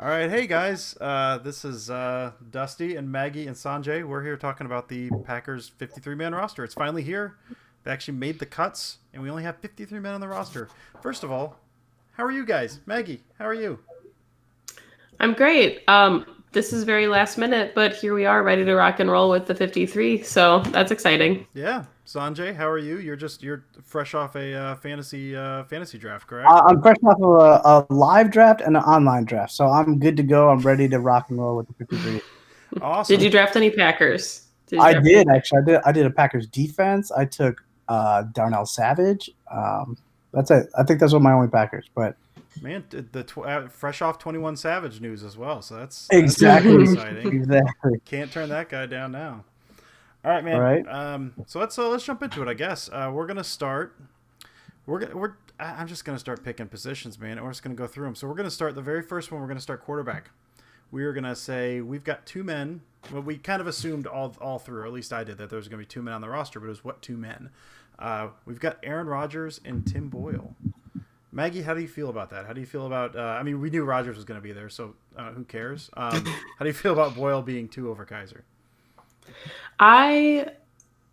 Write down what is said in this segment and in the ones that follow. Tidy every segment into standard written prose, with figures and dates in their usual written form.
All right, hey guys. This is Dusty and Maggie and Sanjay. We're here talking about the Packers 53-man roster. It's finally here. They actually made the cuts, and we only have 53 men on the roster. First of all, how are you guys? Maggie, how are you? I'm great. This is very last minute, but here we are, ready to rock and roll with the 53. So that's exciting. Yeah, Sanjay, how are you? You're fresh off a fantasy draft, correct? I'm fresh off of a live draft and an online draft, so I'm good to go. I'm ready to rock and roll with the 53. Did Awesome. you draft any Packers? Did you I draft any? did actually. I did a Packers defense. I took Darnell Savage. That's it. I think those were my only Packers. But Man, fresh off 21 Savage news as well. So that's pretty exactly, exciting. exactly. Can't turn that guy down now. All right, All man. right. So let's jump into it. I guess we're gonna start. I'm just gonna start picking positions, man. And we're just gonna go through them. So we're gonna start the very first one. We're gonna start quarterback. We are gonna say we've got two men. Well, we kind of assumed all through. Or at least I did that there was gonna be two men on the roster, but it was what two men? We've got Aaron Rodgers and Tim Boyle. Maggie, how do you feel about that? How do you feel about? I mean, we knew Rodgers was going to be there, so who cares? How do you feel about Boyle being two over Kaiser? I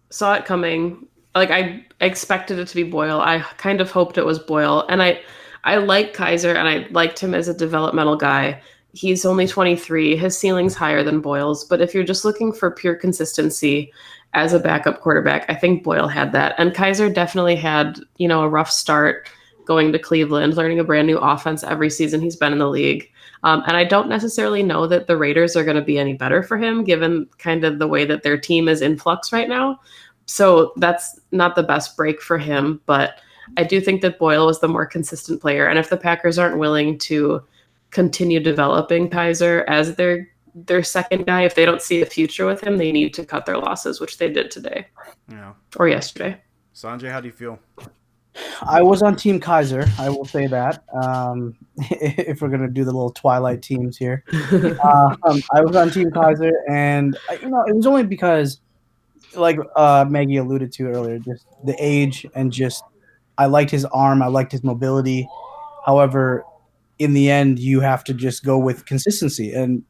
saw it coming. Like I expected it to be Boyle. I kind of hoped it was Boyle, and I like Kaiser, and I liked him as a developmental guy. He's only 23. His ceiling's higher than Boyle's, but if you're just looking for pure consistency as a backup quarterback, I think Boyle had that. And Kaiser definitely had, a rough start going to Cleveland, learning a brand new offense every season he's been in the league. And I don't necessarily know that the Raiders are going to be any better for him, given kind of the way that their team is in flux right now. So that's not the best break for him. But I do think that Boyle was the more consistent player. And if the Packers aren't willing to continue developing Kaiser as their second guy, if they don't see a future with him, they need to cut their losses, which they did today Yeah. or yesterday. Sanjay, how do you feel? I was on Team Kaiser. I will say that. If we're gonna do the little Twilight teams here, I was on Team Kaiser, and it was only because, like Maggie alluded to earlier, just the age and just I liked his arm, I liked his mobility. However, in the end, you have to just go with consistency and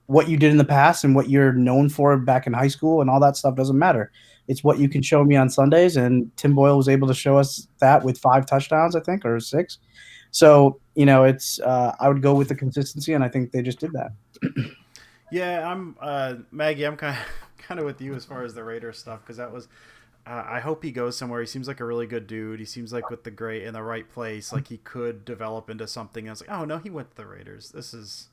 what you did in the past and what you're known for back in high school and all that stuff doesn't matter. It's what you can show me on Sundays, and Tim Boyle was able to show us that with 5 touchdowns, I think, or 6. So it's I would go with the consistency, and I think they just did that. Yeah, I'm Maggie. I'm kind of with you as far as the Raiders stuff because that was. I hope he goes somewhere. He seems like a really good dude. He seems like with the great in the right place, like he could develop into something. I was like, oh no, he went to the Raiders. This is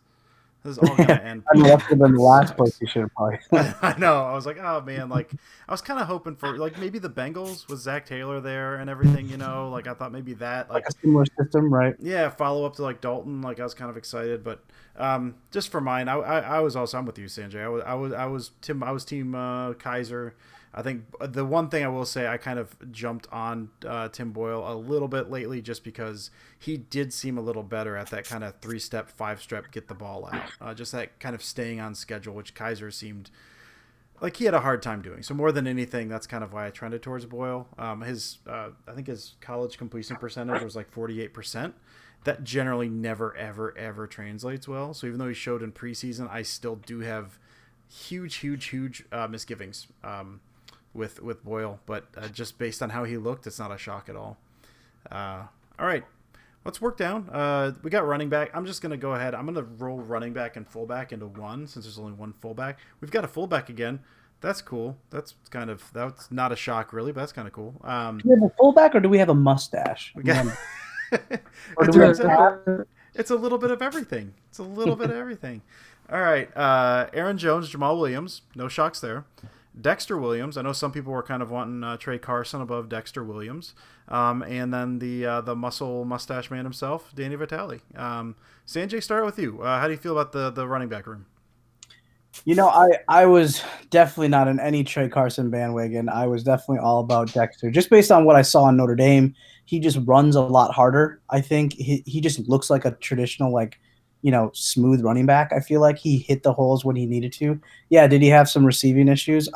all gonna end I mean, poorly. that's been the This last place sucks. you should have probably. I know. I was like, oh man, like I was kind of hoping for like maybe the Bengals with Zach Taylor there and everything. Like I thought maybe that Like like a similar system, right? yeah follow up to like Dalton. Like I was kind of excited, but just for mine, I was also I'm with you, Sanjay. I was team Kaiser. I think the one thing I will say, I kind of jumped on Tim Boyle a little bit lately just because he did seem a little better at that kind of 3-step, 5-step, get the ball out. Just that kind of staying on schedule, which Kaiser seemed like he had a hard time doing. So more than anything, that's kind of why I trended towards Boyle. I think his college completion percentage was like 48%. That generally never, ever, ever translates well. So even though he showed in preseason, I still do have huge misgivings. With Boyle, but just based on how he looked, it's not a shock at all. All right, let's work down. We got running back. I'm just gonna go ahead. I'm gonna roll running back and fullback into one since there's only one fullback. We've got a fullback again. That's cool. That's not a shock really, but that's kind of cool. Do we have a fullback or do we have a mustache? We got. Or It do we have turns out a it's a little bit of everything. It's a little bit of everything. All right, Aaron Jones, Jamal Williams. No shocks there. Dexter Williams. I know some people were kind of wanting Trey Carson above Dexter Williams, and then the muscle mustache man himself, Danny Vitale. Sanjay, start with you. How do you feel about the running back room? I was definitely not in any Trey Carson bandwagon. I was definitely all about Dexter. Just based on what I saw in Notre Dame, he just runs a lot harder. I think he just looks like a traditional, like, smooth running back. I feel like he hit the holes when he needed to. Yeah, did he have some receiving issues?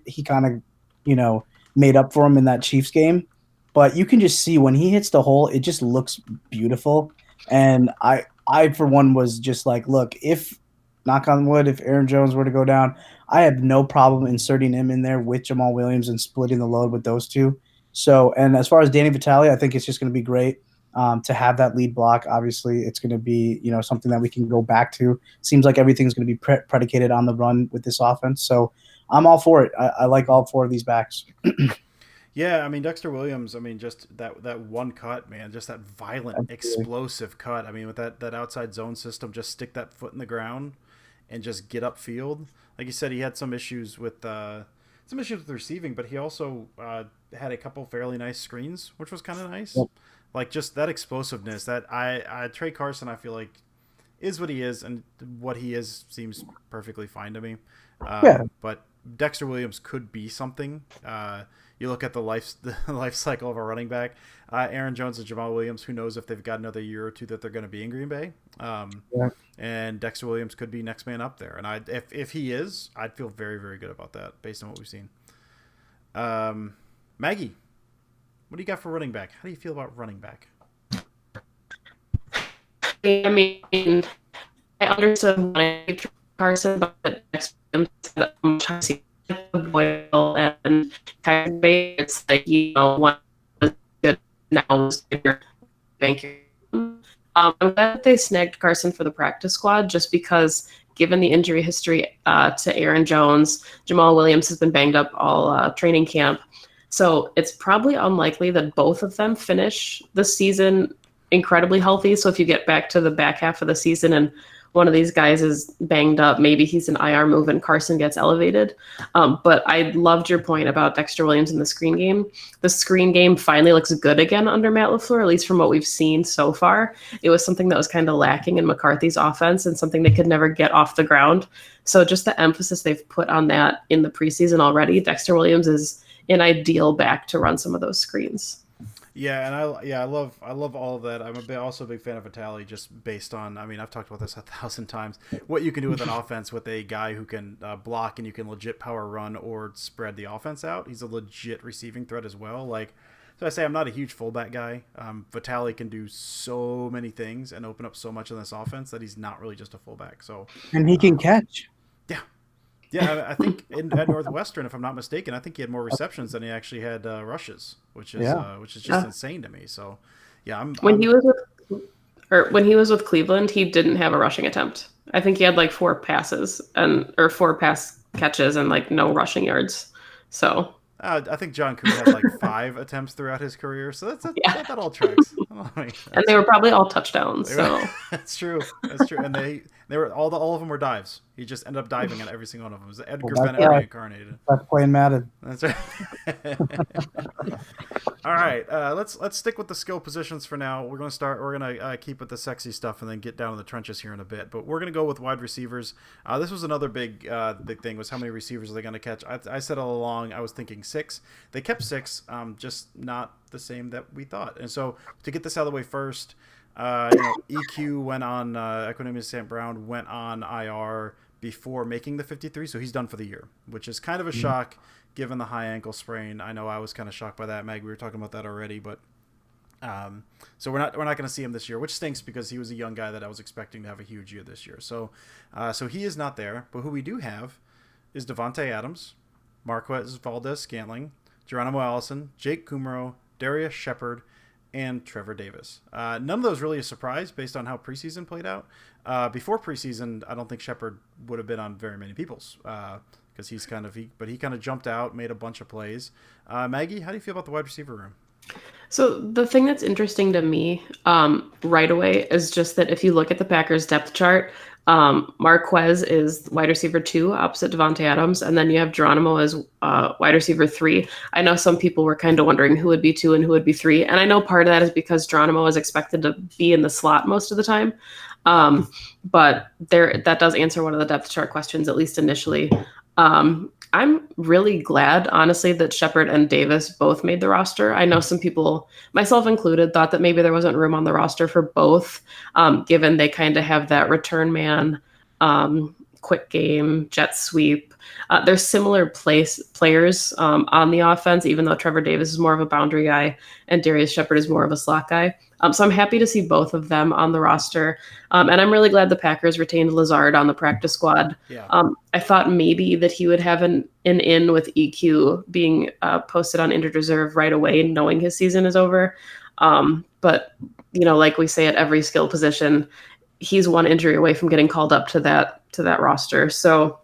He kind of, made up for him in that Chiefs game. But you can just see when he hits the hole, it just looks beautiful. And I for one was just like, look, if knock on wood, if Aaron Jones were to go down, I have no problem inserting him in there with Jamal Williams and splitting the load with those two. So, and as far as Danny Vitale, I think it's just going to be great to have that lead block. Obviously, it's going to be something that we can go back to. Seems like everything's going to be predicated on the run with this offense. So I'm all for it. I like all four of these backs. Yeah, I mean Dexter Williams. I mean just that one cut, man, just that violent, explosive cut. I mean with that outside zone system, just stick that foot in the ground and just get upfield. Like you said, he had some issues with receiving, but he also had a couple fairly nice screens, which was kind of nice. Yep. Like just that explosiveness. That Trey Carson, I feel like, is what he is, and what he is seems perfectly fine to me. But Dexter Williams could be something. You look at the life cycle of a running back. Aaron Jones and Jamal Williams, who knows if they've got another year or two that they're going to be in Green Bay. And Dexter Williams could be next man up there. And if he is, I'd feel very, very good about that based on what we've seen. Maggie, what do you got for running back? How do you feel about running back? I mean, I understood when Carson, but Boyle and it's like one was good now thank you. I'm glad that they snagged Carson for the practice squad just because given the injury history to Aaron Jones, Jamal Williams has been banged up all training camp, so it's probably unlikely that both of them finish the season incredibly healthy. So if you get back to the back half of the season and one of these guys is banged up, maybe he's an IR move and Carson gets elevated. But I loved your point about Dexter Williams in the screen game. The screen game finally looks good again under Matt LaFleur, at least from what we've seen so far. It was something that was kind of lacking in McCarthy's offense and something they could never get off the ground. So just the emphasis they've put on that in the preseason already, Dexter Williams is an ideal back to run some of those screens. Yeah, and I love all of that. I'm also a big fan of Vitale, just based on, I mean, I've talked about this 1,000 times. What you can do with an offense with a guy who can block and you can legit power run or spread the offense out. He's a legit receiving threat as well. Like, so I say I'm not a huge fullback guy. Vitale can do so many things and open up so much in this offense that he's not really just a fullback. So and he can catch. Yeah, I think at Northwestern, if I'm not mistaken, I think he had more receptions than he actually had rushes, which is just insane to me. So, yeah, when he was with Cleveland, he didn't have a rushing attempt. I think he had like 4 passes or 4 pass catches and like no rushing yards. So I think John Coon had like 5 attempts throughout his career, so that all tracks. And they were probably all touchdowns. So that's true. And they were all of them were dives. He just ended up diving on every single one of them. It was Edgar Bennett reincarnated. That's playing Madden. That's right. All right, let's stick with the skill positions for now. We're gonna keep with the sexy stuff and then get down to the trenches here in a bit. But we're gonna go with wide receivers. This was another big thing, was how many receivers are they gonna catch? I said all along I was thinking 6. They kept 6, just not the same that we thought. And so to get this out of the way first, EQ went on, Equanimous St. Brown went on IR before making the 53, so he's done for the year, which is kind of a shock given the high ankle sprain. I know I was kind of shocked by that, Meg. We were talking about that already, but so we're not going to see him this year, which stinks because he was a young guy that I was expecting to have a huge year this year. So he is not there, but who we do have is Devontae Adams, Marquez Valdez-Scantling, Geronimo Allison, Jake Kumro, Darius Shepard, and Trevor Davis. None of those really a surprise based on how preseason played out. Before preseason, I don't think Shepard would have been on very many people's because he kind of jumped out, made a bunch of plays. Maggie, how do you feel about the wide receiver room? So the thing that's interesting to me right away is just that if you look at the Packers depth chart, Marquez is wide receiver 2 opposite Devontae Adams, and then you have Geronimo as wide receiver 3. I know some people were kind of wondering who would be 2 and who would be 3, and I know part of that is because Geronimo is expected to be in the slot most of the time. But that does answer one of the depth chart questions, at least initially. I'm really glad, honestly, that Shepard and Davis both made the roster. I know some people, myself included, thought that maybe there wasn't room on the roster for both, given they kind of have that return man quick game, jet sweep. They're similar players on the offense, even though Trevor Davis is more of a boundary guy and Darius Shepherd is more of a slot guy. So I'm happy to see both of them on the roster. And I'm really glad the Packers retained Lazard on the practice squad. Yeah. I thought maybe that he would have an in with EQ being posted on injured reserve right away, knowing his season is over. But, like we say at every skill position, he's one injury away from getting called up to that roster. So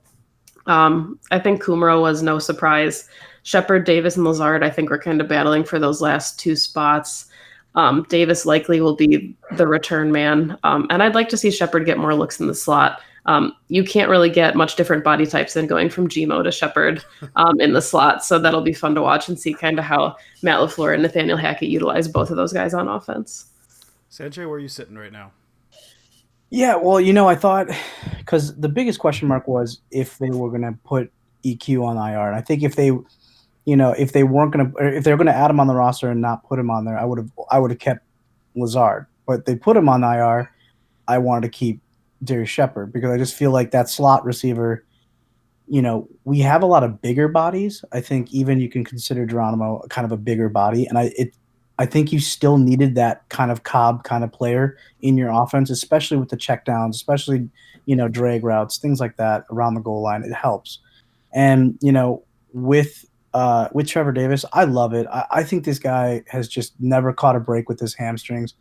I think Kumaro was no surprise. Shepherd, Davis, and Lazard, I think, were kind of battling for those last two spots. Davis likely will be the return man. And I'd like to see Shepherd get more looks in the slot. You can't really get much different body types than going from Gmo to Shepherd in the slot. So that'll be fun to watch and see kind of how Matt LaFleur and Nathaniel Hackett utilize both of those guys on offense. Sanjay, where are you sitting right now? Yeah, well, I thought, because the biggest question mark was if they were going to put EQ on IR. And I think if they weren't going to, or if they're going to add him on the roster and not put him on there, I would have kept Lazard. But they put him on IR. I wanted to keep Darius Shepherd because I just feel like that slot receiver, we have a lot of bigger bodies. I think even you can consider Geronimo kind of a bigger body. And I think you still needed that kind of Cobb kind of player in your offense, especially with the checkdowns, especially, drag routes, things like that around the goal line. It helps. And, with Trevor Davis, I love it. I think this guy has just never caught a break with his hamstrings.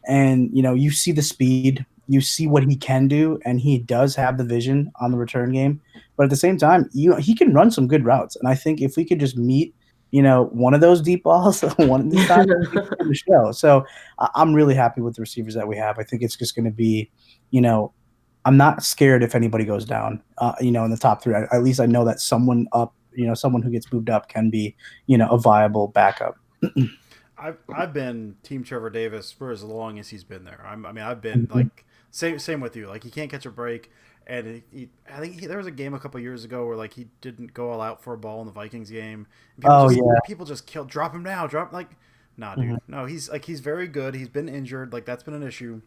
And, you see the speed, you see what he can do, and he does have the vision on the return game. But at the same time, he can run some good routes. And I think if we could just meet, one of those deep balls, one of these times, the show. So I'm really happy with the receivers that we have. I think it's just going to be, I'm not scared if anybody goes down, in the top three. At least I know that someone up, someone who gets moved up can be, a viable backup. I've been Team Trevor Davis for as long as he's been there. I've been like same with you. Like he can't catch a break. And I think there was a game a couple years ago where like he didn't go all out for a ball in the Vikings game. People just drop him now, nah, dude. No, he's very good. He's been injured, like that's been an issue.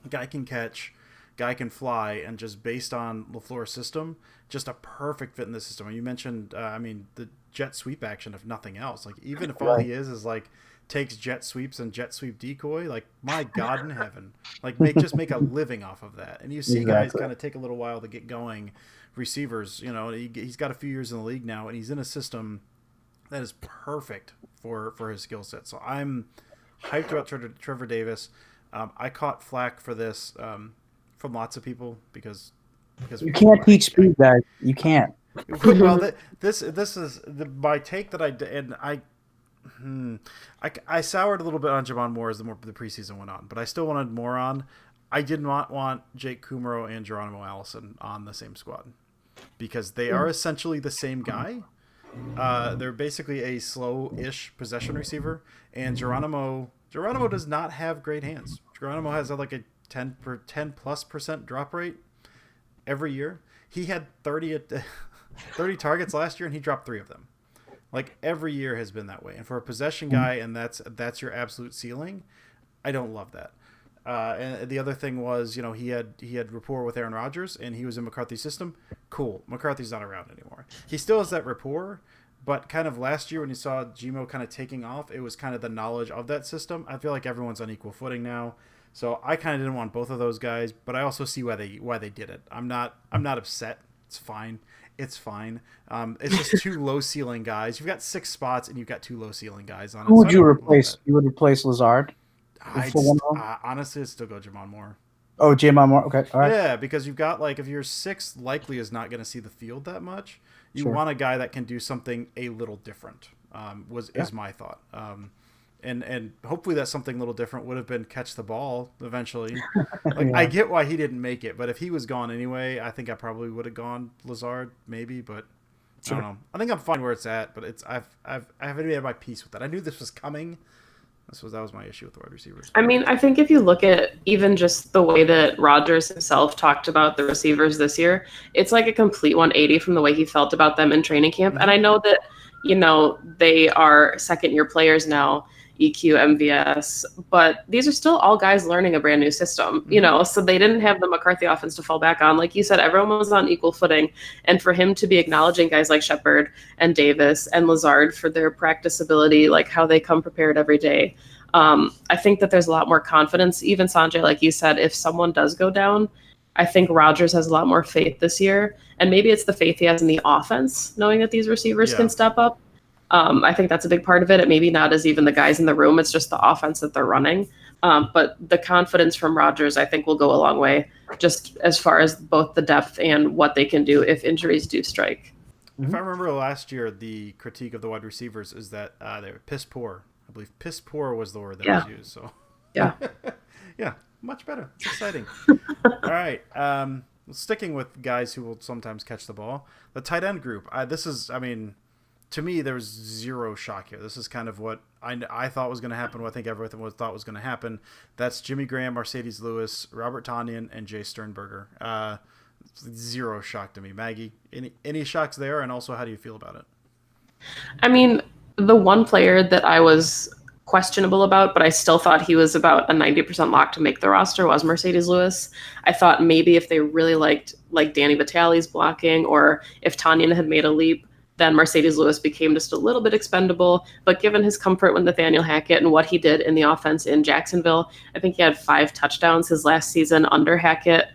Guy can catch, guy can fly, and just based on LaFleur's system, just a perfect fit in the system. And you mentioned, the jet sweep action, if nothing else. Like even if all he is like takes jet sweeps and jet sweep decoy, like my God in heaven, like make a living off of that. And you see guys kind of take a little while to get going. Receivers, he's got a few years in the league now, and he's in a system that is perfect for his skill set. So I'm hyped about Trevor Davis. I caught flack for this from lots of people because you can't teach speed, guys. You can't. Well, this is my take that I soured a little bit on Jamon Moore as the preseason went on, but I still wanted more on. I did not want Jake Kumaro and Geronimo Allison on the same squad because they are essentially the same guy. They're basically a slow-ish possession receiver, and Geronimo does not have great hands. Geronimo has like a 10+% drop rate every year. He had 30 targets last year, and he dropped 3 of them. Like every year has been that way, and for a possession guy, and that's your absolute ceiling. I don't love that. And the other thing was, he had rapport with Aaron Rodgers, and he was in McCarthy's system. Cool, McCarthy's not around anymore. He still has that rapport, but kind of last year when you saw Gmo kind of taking off, it was kind of the knowledge of that system. I feel like everyone's on equal footing now, so I kind of didn't want both of those guys, but I also see why they did it. I'm not upset. It's fine. It's fine. It's just 2 low ceiling guys. You've got 6 spots and you've got 2 low ceiling guys on it. Who would you replace? You would replace Lazard? Honestly, I'd still go Jamon Moore. Oh, Jamon Moore. Okay, all right. Yeah, because you've got if your 6th likely is not going to see the field that much, you want a guy that can do something a little different. Is my thought. And hopefully that something a little different would have been catch the ball eventually. I get why he didn't make it, but if he was gone anyway, I think I probably would have gone Lazard maybe, but I don't know. I think I'm fine where it's at, but I haven't made my peace with that. I knew this was coming. That was my issue with the wide receivers. I think if you look at even just the way that Rodgers himself talked about the receivers this year, it's like a complete 180 from the way he felt about them in training camp. And I know that, they are second-year players now. EQ, MVS, but these are still all guys learning a brand new system, so they didn't have the McCarthy offense to fall back on. Like you said, everyone was on equal footing. And for him to be acknowledging guys like Shepard and Davis and Lazard for their practice ability, like how they come prepared every day, I think that there's a lot more confidence. Even Sanjay, like you said, if someone does go down, I think Rodgers has a lot more faith this year. And maybe it's the faith he has in the offense, knowing that these receivers can step up. I think that's a big part of it. It maybe not as even the guys in the room. It's just the offense that they're running. But the confidence from Rodgers, I think, will go a long way, just as far as both the depth and what they can do if injuries do strike. If I remember last year, the critique of the wide receivers is that they were piss poor. I believe piss poor was the word that was used. So yeah, yeah, much better. It's exciting. All right. Sticking with guys who will sometimes catch the ball, the tight end group. To me, there was zero shock here. This is kind of what I thought was going to happen, what I think everyone thought was going to happen. That's Jimmy Graham, Mercedes Lewis, Robert Tonyan, and Jay Sternberger. Zero shock to me. Maggie, any shocks there? And also, how do you feel about it? I mean, the one player that I was questionable about, but I still thought he was about a 90% lock to make the roster was Mercedes Lewis. I thought maybe if they really liked like Danny Vitale's blocking, or if Tonyan had made a leap, then Mercedes Lewis became just a little bit expendable. But given his comfort with Nathaniel Hackett and what he did in the offense in Jacksonville, I think he had 5 touchdowns his last season under Hackett.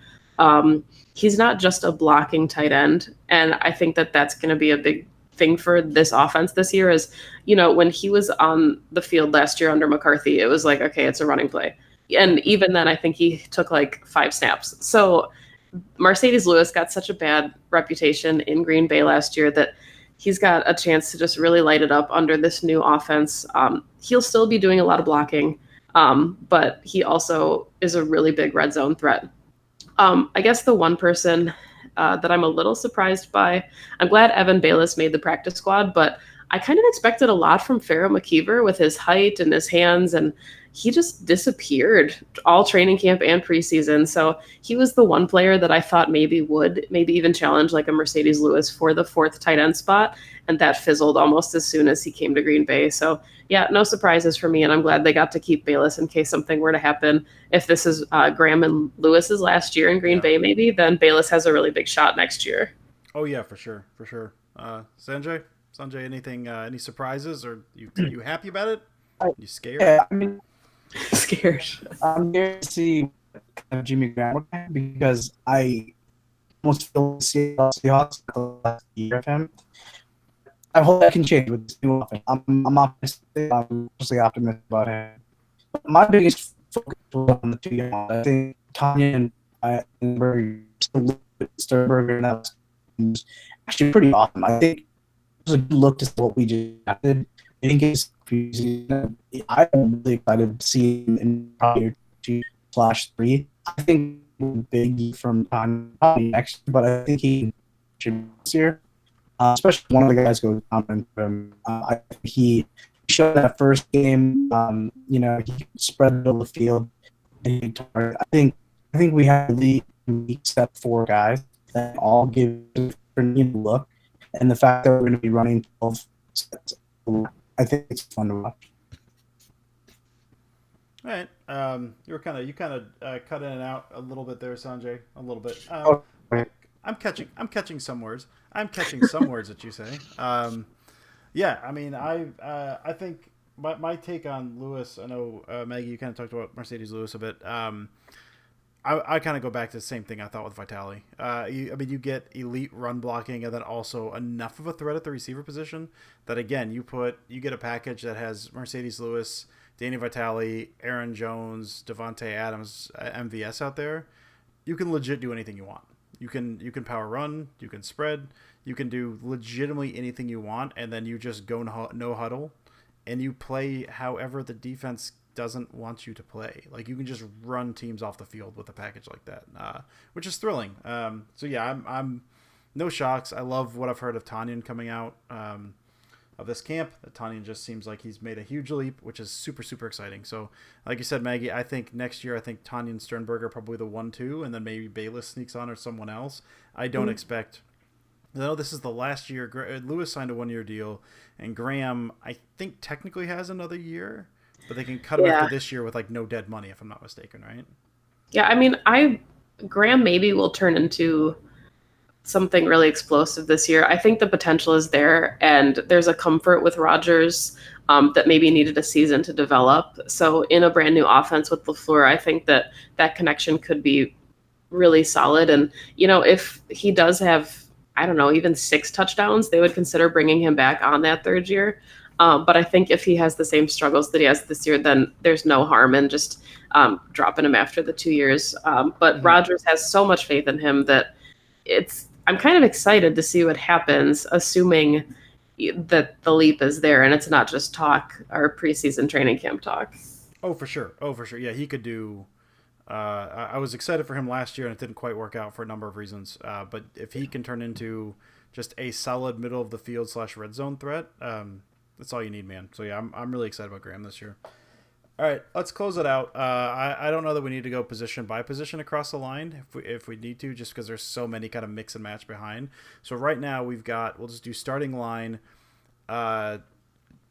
He's not just a blocking tight end. And I think that that's going to be a big thing for this offense this year is, when he was on the field last year under McCarthy, it was like, okay, it's a running play. And even then, I think he took like 5 snaps. So Mercedes Lewis got such a bad reputation in Green Bay last year that he's got a chance to just really light it up under this new offense. He'll still be doing a lot of blocking, but he also is a really big red zone threat. I guess the one person that I'm a little surprised by, I'm glad Evan Bayless made the practice squad, but I kind of expected a lot from Pharaoh McKeever with his height and his hands, and he just disappeared all training camp and preseason. So he was the one player that I thought maybe even challenge like a Mercedes Lewis for the 4th tight end spot. And that fizzled almost as soon as he came to Green Bay. So yeah, no surprises for me. And I'm glad they got to keep Bayless in case something were to happen. If this is Graham and Lewis's last year in Green Bay, maybe, then Bayless has a really big shot next year. Oh yeah, for sure. Sanjay, anything, any surprises, or you happy about it? You scared? Yeah, Scared. I'm scared to see Jimmy Graham because I almost feel the Seahawks last year of him. I hope that can change with this new offense. I'm optimistic. I'm mostly optimistic about him. But my biggest focus was on the 2 young ones. I think Tonyan and Sternberger, and that was actually pretty awesome. I think it was a good look to see what we just did. I think I'm really excited to see him in probably 2/3. I think big from Tonyan next, but I think he should this year. Especially one of the guys goes down from I think he showed that first game. He spread it over the field. And I think we have the step 4 guys that all give a different look, and the fact that we're going to be running 12 sets, I think it's fun to watch. All right. You kind of cut in and out a little bit there, Sanjay. A little bit. I'm catching some words. I'm catching some words that you say. Yeah, I mean, I think my take on Lewis, I know, Maggie, you kind of talked about Mercedes Lewis a bit. I kind of go back to the same thing I thought with Vitale. You get elite run blocking and then also enough of a threat at the receiver position that, again, you get a package that has Mercedes Lewis, Danny Vitale, Aaron Jones, Devontae Adams, MVS out there. You can legit do anything you want. You can power run, you can spread, you can do legitimately anything you want, and then you just go no huddle, and you play however the defense doesn't want you to play. Like, you can just run teams off the field with a package like that, which is thrilling. So yeah, I'm no shocks. I love what I've heard of Tonyan coming out of this camp. Tonyan just seems like he's made a huge leap, which is super, super exciting. So, like you said, Maggie, I think next year, Tonyan and Sternberger probably the 1-2, and then maybe Bayless sneaks on or someone else. I don't expect. No, this is the last year. Lewis signed a 1-year deal, and Graham, I think, technically has another year. but they can cut him after this year with like no dead money, if I'm not mistaken, right? Yeah, I mean, Graham maybe will turn into something really explosive this year. I think the potential is there, and there's a comfort with Rodgers that maybe needed a season to develop. So in a brand new offense with LaFleur, I think that connection could be really solid. And, if he does have, I don't know, even 6 touchdowns, they would consider bringing him back on that third year. But I think if he has the same struggles that he has this year, then there's no harm in just dropping him after the 2 years. But Rodgers has so much faith in him that I'm kind of excited to see what happens, assuming that the leap is there and it's not just talk or preseason training camp talk. Oh, for sure. Yeah, he could do. I was excited for him last year, and it didn't quite work out for a number of reasons. But if he can turn into just a solid middle of the field / red zone threat, that's all you need, man. So yeah, I'm really excited about Graham this year. All right, let's close it out. I don't know that we need to go position by position across the line if we need to, just because there's so many kind of mix and match behind. So right now we'll just do starting line.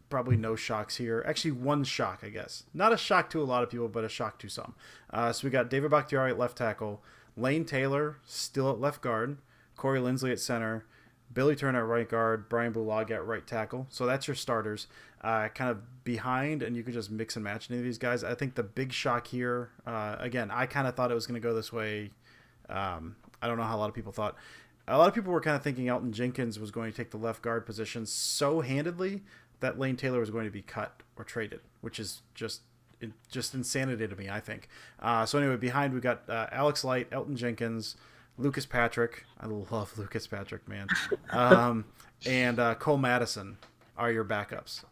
Probably no shocks here. Actually, one shock, I guess. Not a shock to a lot of people, but a shock to some. So we got David Bakhtiari at left tackle, Lane Taylor still at left guard, Corey Linsley at center, Billy Turner at right guard, Brian Bulaga at right tackle. So that's your starters. Kind of behind, and you could just mix and match any of these guys. I think the big shock here, again, I kind of thought it was going to go this way. I don't know how a lot of people thought. A lot of people were kind of thinking Elton Jenkins was going to take the left guard position so handedly that Lane Taylor was going to be cut or traded, which is just insanity to me, I think. So anyway, behind we got Alex Light, Elton Jenkins, Lucas Patrick. I love Lucas Patrick, man. And Cole Madison are your backups.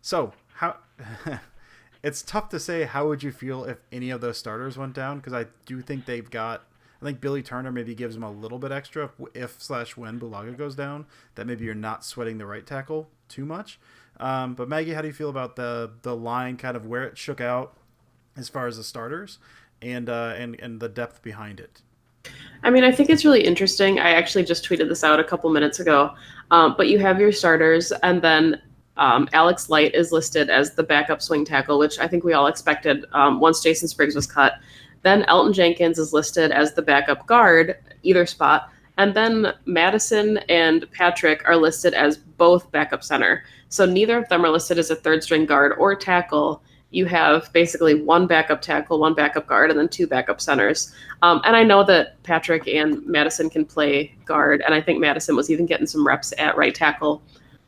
So how it's tough to say how would you feel if any of those starters went down, because I do think I think Billy Turner maybe gives him a little bit extra if/when Bulaga goes down, that maybe you're not sweating the right tackle too much. But Maggie, how do you feel about the line, kind of where it shook out as far as the starters and the depth behind it? I mean, I think it's really interesting. I actually just tweeted this out a couple minutes ago. But you have your starters, and then Alex Light is listed as the backup swing tackle, which I think we all expected once Jason Spriggs was cut. Then Elton Jenkins is listed as the backup guard, either spot. And then Madison and Patrick are listed as both backup center. So neither of them are listed as a third string guard or tackle. You have basically one backup tackle, one backup guard, and then 2 backup centers. And I know that Patrick and Madison can play guard, and I think Madison was even getting some reps at right tackle.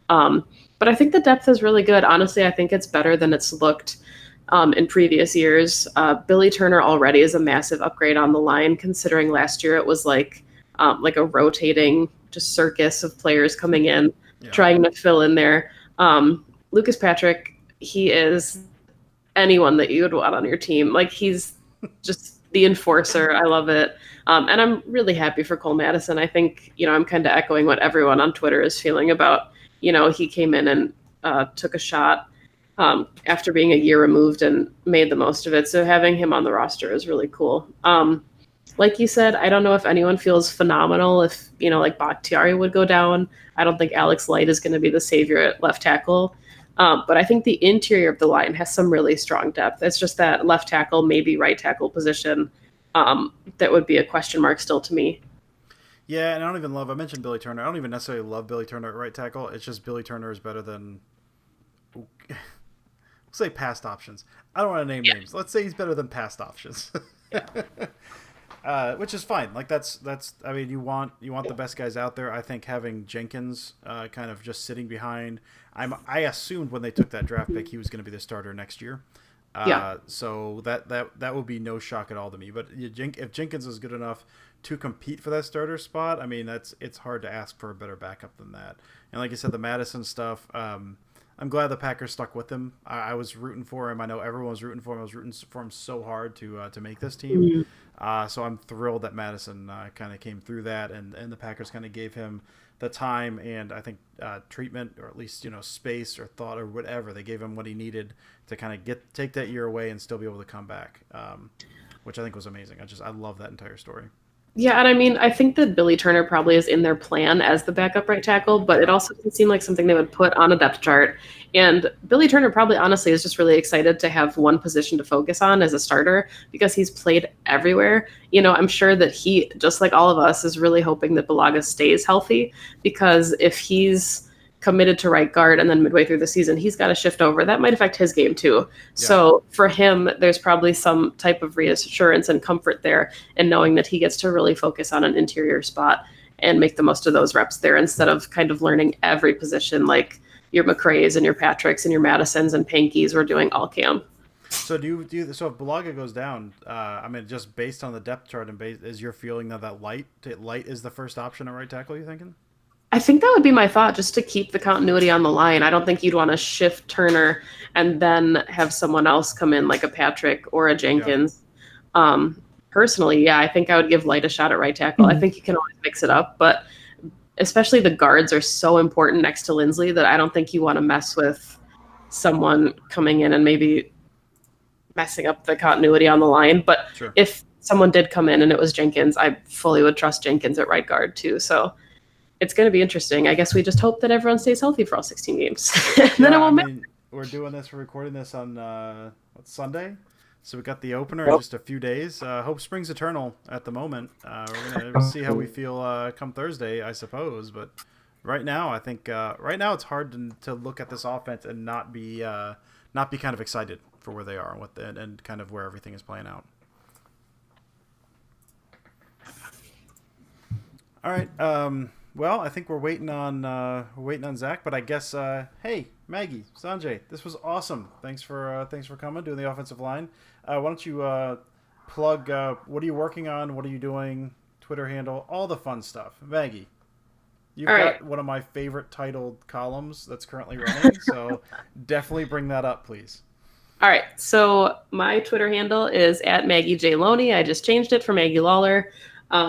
But I think the depth is really good. Honestly, I think it's better than it's looked in previous years. Billy Turner already is a massive upgrade on the line, considering last year it was like a rotating just circus of players coming in, trying to fill in there. Lucas Patrick, he is anyone that you would want on your team. Like, he's just the enforcer. I love it. And I'm really happy for Cole Madison. I think, I'm kind of echoing what everyone on Twitter is feeling about, he came in and took a shot after being a year removed and made the most of it. So having him on the roster is really cool. Like you said, I don't know if anyone feels phenomenal if, like Bakhtiari would go down. I don't think Alex Light is going to be the savior at left tackle. But I think the interior of the line has some really strong depth. It's just that left tackle, maybe right tackle position, that would be a question mark still to me. Yeah, and I mentioned Billy Turner. I don't even necessarily love Billy Turner at right tackle. It's just Billy Turner is better than, we'll say past options. I don't want to name names. Let's say he's better than past options. Which is fine. Like that's. I mean, you want the best guys out there. I think having Jenkins kind of just sitting behind. I assumed when they took that draft pick he was going to be the starter next year. So that would be no shock at all to me. But if Jenkins is good enough to compete for that starter spot, I mean it's hard to ask for a better backup than that. And like you said, the Madison stuff. I'm glad the Packers stuck with him. I was rooting for him. I know everyone was rooting for him. I was rooting for him so hard to make this team. So I'm thrilled that Madison kind of came through that, and the Packers kind of gave him the time and I think treatment, or at least space or thought or whatever. They gave him what he needed to kind of take that year away and still be able to come back, which I think was amazing. I love that entire story. Yeah, and I mean, I think that Billy Turner probably is in their plan as the backup right tackle, but it also doesn't seem like something they would put on a depth chart. And Billy Turner probably honestly is just really excited to have one position to focus on as a starter because he's played everywhere. I'm sure that he, just like all of us, is really hoping that Balaga stays healthy, because if he's committed to right guard and then midway through the season he's got to shift over, that might affect his game too. Yeah. So for him, there's probably some type of reassurance and comfort there in knowing that he gets to really focus on an interior spot and make the most of those reps there, instead of kind of learning every position like your McRae's and your Patricks and your Madisons and Pankeys were doing all camp. So so if Balaga goes down, I mean, just based on the depth chart and is your feeling that Light is the first option at right tackle, you thinking? I think that would be my thought, just to keep the continuity on the line. I don't think you'd want to shift Turner and then have someone else come in like a Patrick or a Jenkins. Yeah. Personally, yeah, I think I would give Light a shot at right tackle. I think you can always mix it up, but especially the guards are so important next to Lindsley that I don't think you want to mess with someone coming in and maybe messing up the continuity on the line. But sure, if someone did come in and it was Jenkins, I fully would trust Jenkins at right guard too. So it's going to be interesting. I guess we just hope that everyone stays healthy for all 16 games. Then it won't matter. We're recording this on Sunday. So we got the opener in just a few days. Hope springs eternal at the moment. We're going to see how we feel come Thursday, I suppose. But right now, I think it's hard to look at this offense and not be kind of excited for where they are and kind of where everything is playing out. All right. Well, I think we're waiting on Zach, but I guess hey, Maggie, Sanjay, this was awesome. Thanks for coming, doing the offensive line. Why don't you plug what are you working on? What are you doing? Twitter handle, all the fun stuff. Maggie, you've got one of my favorite titled columns that's currently running, so definitely bring that up, please. All right, so my Twitter handle is at Maggie J. Loney. I just changed it for Maggie Lawler.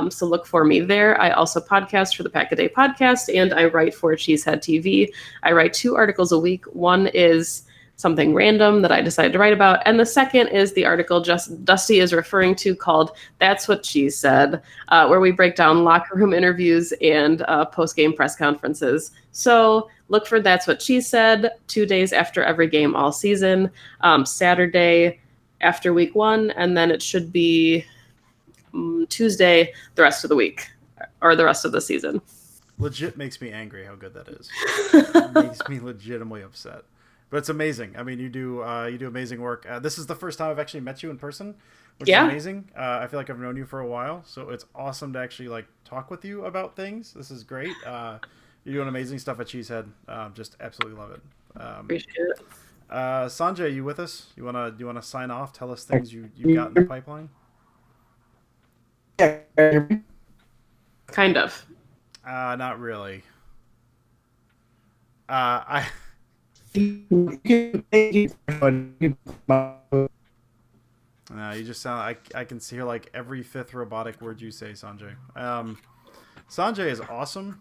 So look for me there. I also podcast for the Pack a Day podcast, and I write for Cheesehead TV. I write 2 articles a week. One is something random that I decided to write about, and the second is the article just Dusty is referring to called That's What She Said, where we break down locker room interviews and post-game press conferences. So look for That's What She Said 2 days after every game all season, Saturday after week 1, and then it should be Tuesday the rest of the week or the rest of the season. Legit makes me angry how good that is. It makes me legitimately upset, but it's amazing. I mean, you do amazing work. This is the first time I've actually met you in person, which is amazing. I feel like I've known you for a while, so it's awesome to actually talk with you about things. This is great. You're doing amazing stuff at Cheesehead. Just absolutely love it. Appreciate it. Sanjay, you with us? You wanna sign off? Tell us things you've got in the pipeline. Kind of. Not really. No, you just sound. I can hear every 5th robotic word you say, Sanjay. Sanjay is awesome.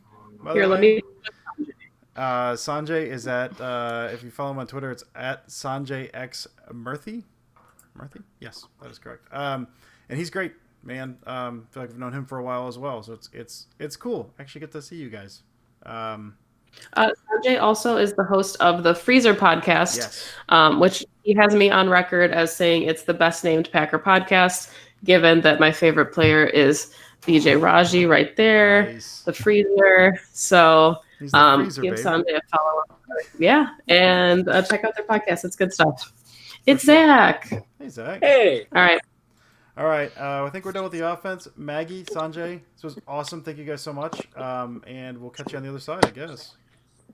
Here, let me. Sanjay is at. If you follow him on Twitter, it's at Sanjay X Murthy. Murthy? Yes, that is correct. And he's great. Man, I feel like I've known him for a while as well, so it's cool. Actually, get to see you guys. Sanjay also is the host of the Freezer podcast, yes. Which he has me on record as saying it's the best named Packer podcast, given that my favorite player is BJ Raji right there, nice. The Freezer. So he's the freezer, give baby. Sanjay a follow. Yeah, and check out their podcast. It's good stuff. It's Zach. Hey, Zach. Hey. All right, I think we're done with the offense. Maggie, Sanjay, this was awesome. Thank you guys so much. And we'll catch you on the other side, I guess.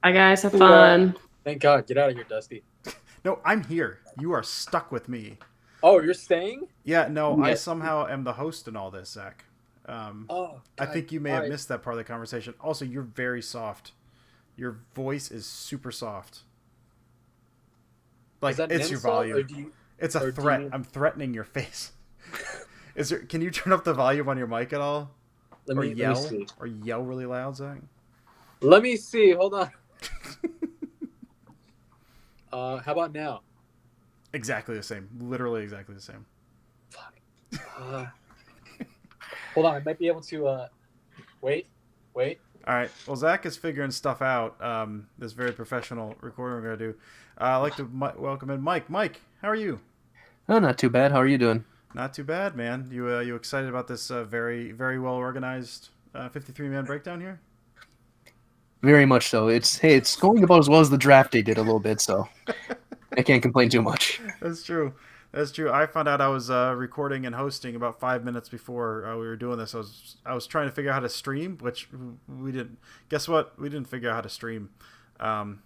Bye, guys. Have fun. Thank God. Get out of here, Dusty. No, I'm here. You are stuck with me. Oh, you're staying? Yeah, no, I somehow am the host in all this, Zach. God, I think you may have missed that part of the conversation. Also, you're very soft. Your voice is super soft. It's your volume. It's a threat. I'm threatening your face. Can you turn up the volume on your mic at all? Let me see. Or yell really loud, Zach? Let me see. Hold on. How about now? Exactly the same. Literally exactly the same. Fuck. Hold on, I might be able to. Wait. All right. Well, Zach is figuring stuff out. This very professional recording we're gonna do. I'd like to welcome in Mike. Mike, how are you? Oh, not too bad. How are you doing? Not too bad, man. You excited about this very very well organized 53-man breakdown here? Very much so. It's going about as well as the draft day did a little bit, so I can't complain too much. That's true. I found out I was recording and hosting about 5 minutes before we were doing this. I was trying to figure out how to stream, which we didn't. Guess what? We didn't figure out how to stream.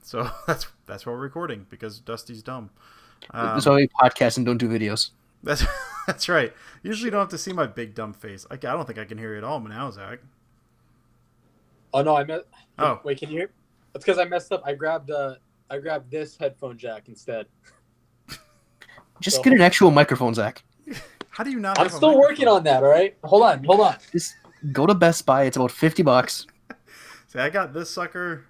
So that's why we're recording, because Dusty's dumb. So we podcast and don't do videos. That's right. Usually you don't have to see my big dumb face. I don't think I can hear you at all now, Zach. Oh no, I meant. Oh wait, can you hear? That's because I messed up. I grabbed this headphone jack instead. Just get an actual microphone, Zach. How do you not? I'm still working on that. All right, hold on. Just go to Best Buy. It's about $50. See, I got this sucker,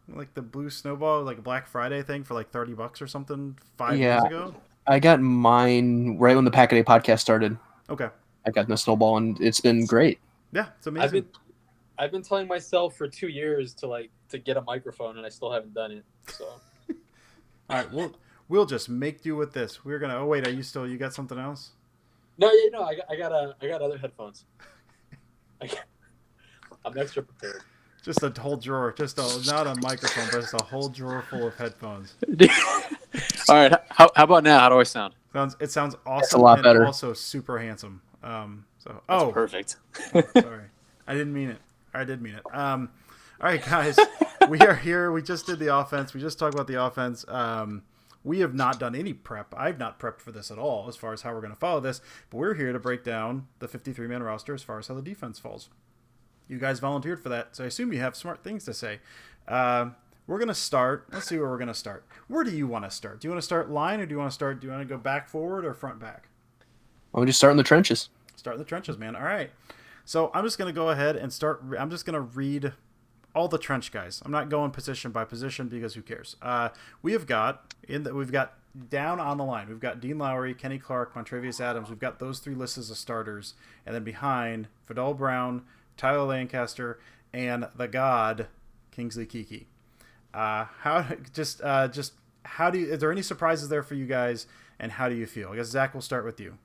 like the blue snowball, like a Black Friday thing for like $30 or something 5 years ago. I got mine right when the Pack a Day podcast started. Okay. I got the snowball, and it's been great. Yeah, it's amazing. I've been telling myself for 2 years to get a microphone, and I still haven't done it. So. All right, we'll just make do with this. We're gonna. Oh wait, you got something else? No, I got other headphones. I'm extra prepared. Just a whole drawer, not a microphone, but just a whole drawer full of headphones. All right, how about now? How do I sound? It sounds awesome. A lot and better. Also super handsome. That's perfect. Sorry, I didn't mean it. I did mean it. All right, guys, we are here. We just did the offense. We just talked about the offense. We have not done any prep. I've not prepped for this at all as far as how we're going to follow this, but we're here to break down the 53-man roster as far as how the defense falls. You guys volunteered for that, so I assume you have smart things to say. We're going to start. Let's see where we're going to start. Where do you want to start? Do you want to start line, or do you want to go back forward or front back? I'll just start in the trenches. Start in the trenches, man. All right. So I'm just going to go ahead and start. I'm just going to read all the trench guys. I'm not going position by position because who cares? We've got down on the line. We've got Dean Lowry, Kenny Clark, Montravius Adams. We've got those three lists as starters, and then behind Fidel Brown, Tyler Lancaster, and the God Kingsley Keke. Is there any surprises there for you guys, and how do you feel? I guess Zach, we'll start with you.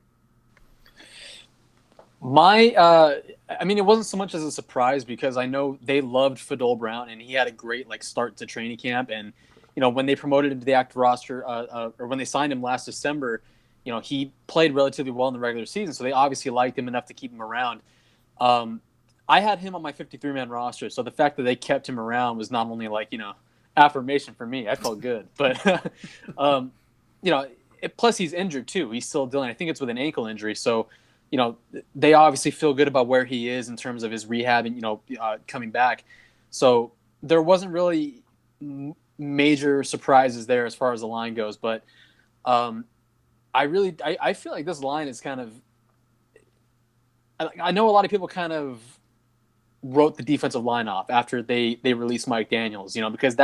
It wasn't so much as a surprise because I know they loved Fidel Brown and he had a great start to training camp. And when they promoted him to the active roster, or when they signed him last December, he played relatively well in the regular season, so they obviously liked him enough to keep him around. I had him on my 53-man roster, so the fact that they kept him around was not only affirmation for me. I felt good, but plus he's injured too. He's still dealing. I think it's with an ankle injury, so. They obviously feel good about where he is in terms of his rehab and, coming back. So there wasn't really major surprises there as far as the line goes. But I feel like this line is kind of – I know a lot of people kind of wrote the defensive line off after they released Mike Daniels, because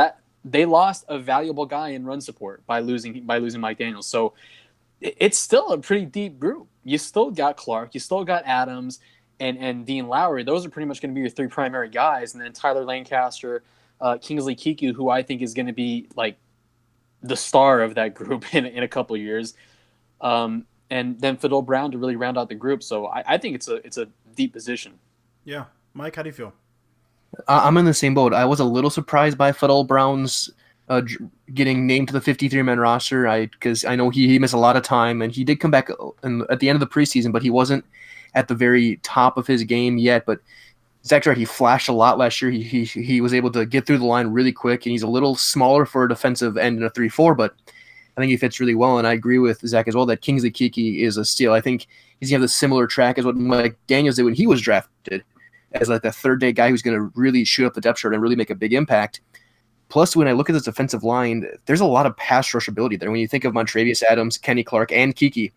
they lost a valuable guy in run support by losing Mike Daniels. So it's still a pretty deep group. You still got Clark, you still got Adams, and Dean Lowry. Those are pretty much going to be your three primary guys. And then Tyler Lancaster, Kingsley Keke, who I think is going to be the star of that group in a couple of years. And then Fidel Brown to really round out the group. So I think it's a deep position. Yeah. Mike, how do you feel? I'm in the same boat. I was a little surprised by Fidel Brown's getting named to the 53-man roster, because I know he missed a lot of time, and he did come back at the end of the preseason, but he wasn't at the very top of his game yet. But Zach's right, he flashed a lot last year. He was able to get through the line really quick, and he's a little smaller for a defensive end in a 3-4, but I think he fits really well, and I agree with Zach as well that Kingsley Keke is a steal. I think he's going to have the similar track as what Mike Daniels did when he was drafted, as the third-day guy who's going to really shoot up the depth chart and really make a big impact. Plus, when I look at this defensive line, there's a lot of pass rush ability there. When you think of Montravius Adams, Kenny Clark, and Keke,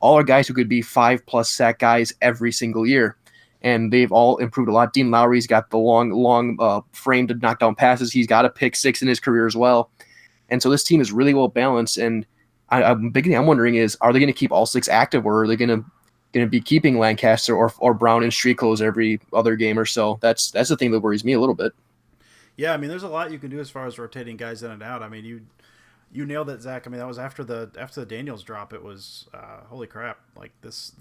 all are guys who could be 5+ sack guys every single year. And they've all improved a lot. Dean Lowry's got the long frame to knock down passes. He's got a pick 6 in his career as well. And so this team is really well balanced. And I'm wondering is, are they going to keep all 6 active, or are they going to going to be keeping Lancaster or Brown in street clothes every other game or so. That's the thing that worries me a little bit. Yeah, I mean, there's a lot you can do as far as rotating guys in and out. I mean, you nailed it, Zach. I mean, that was after the Daniels drop. It was holy crap. Like this.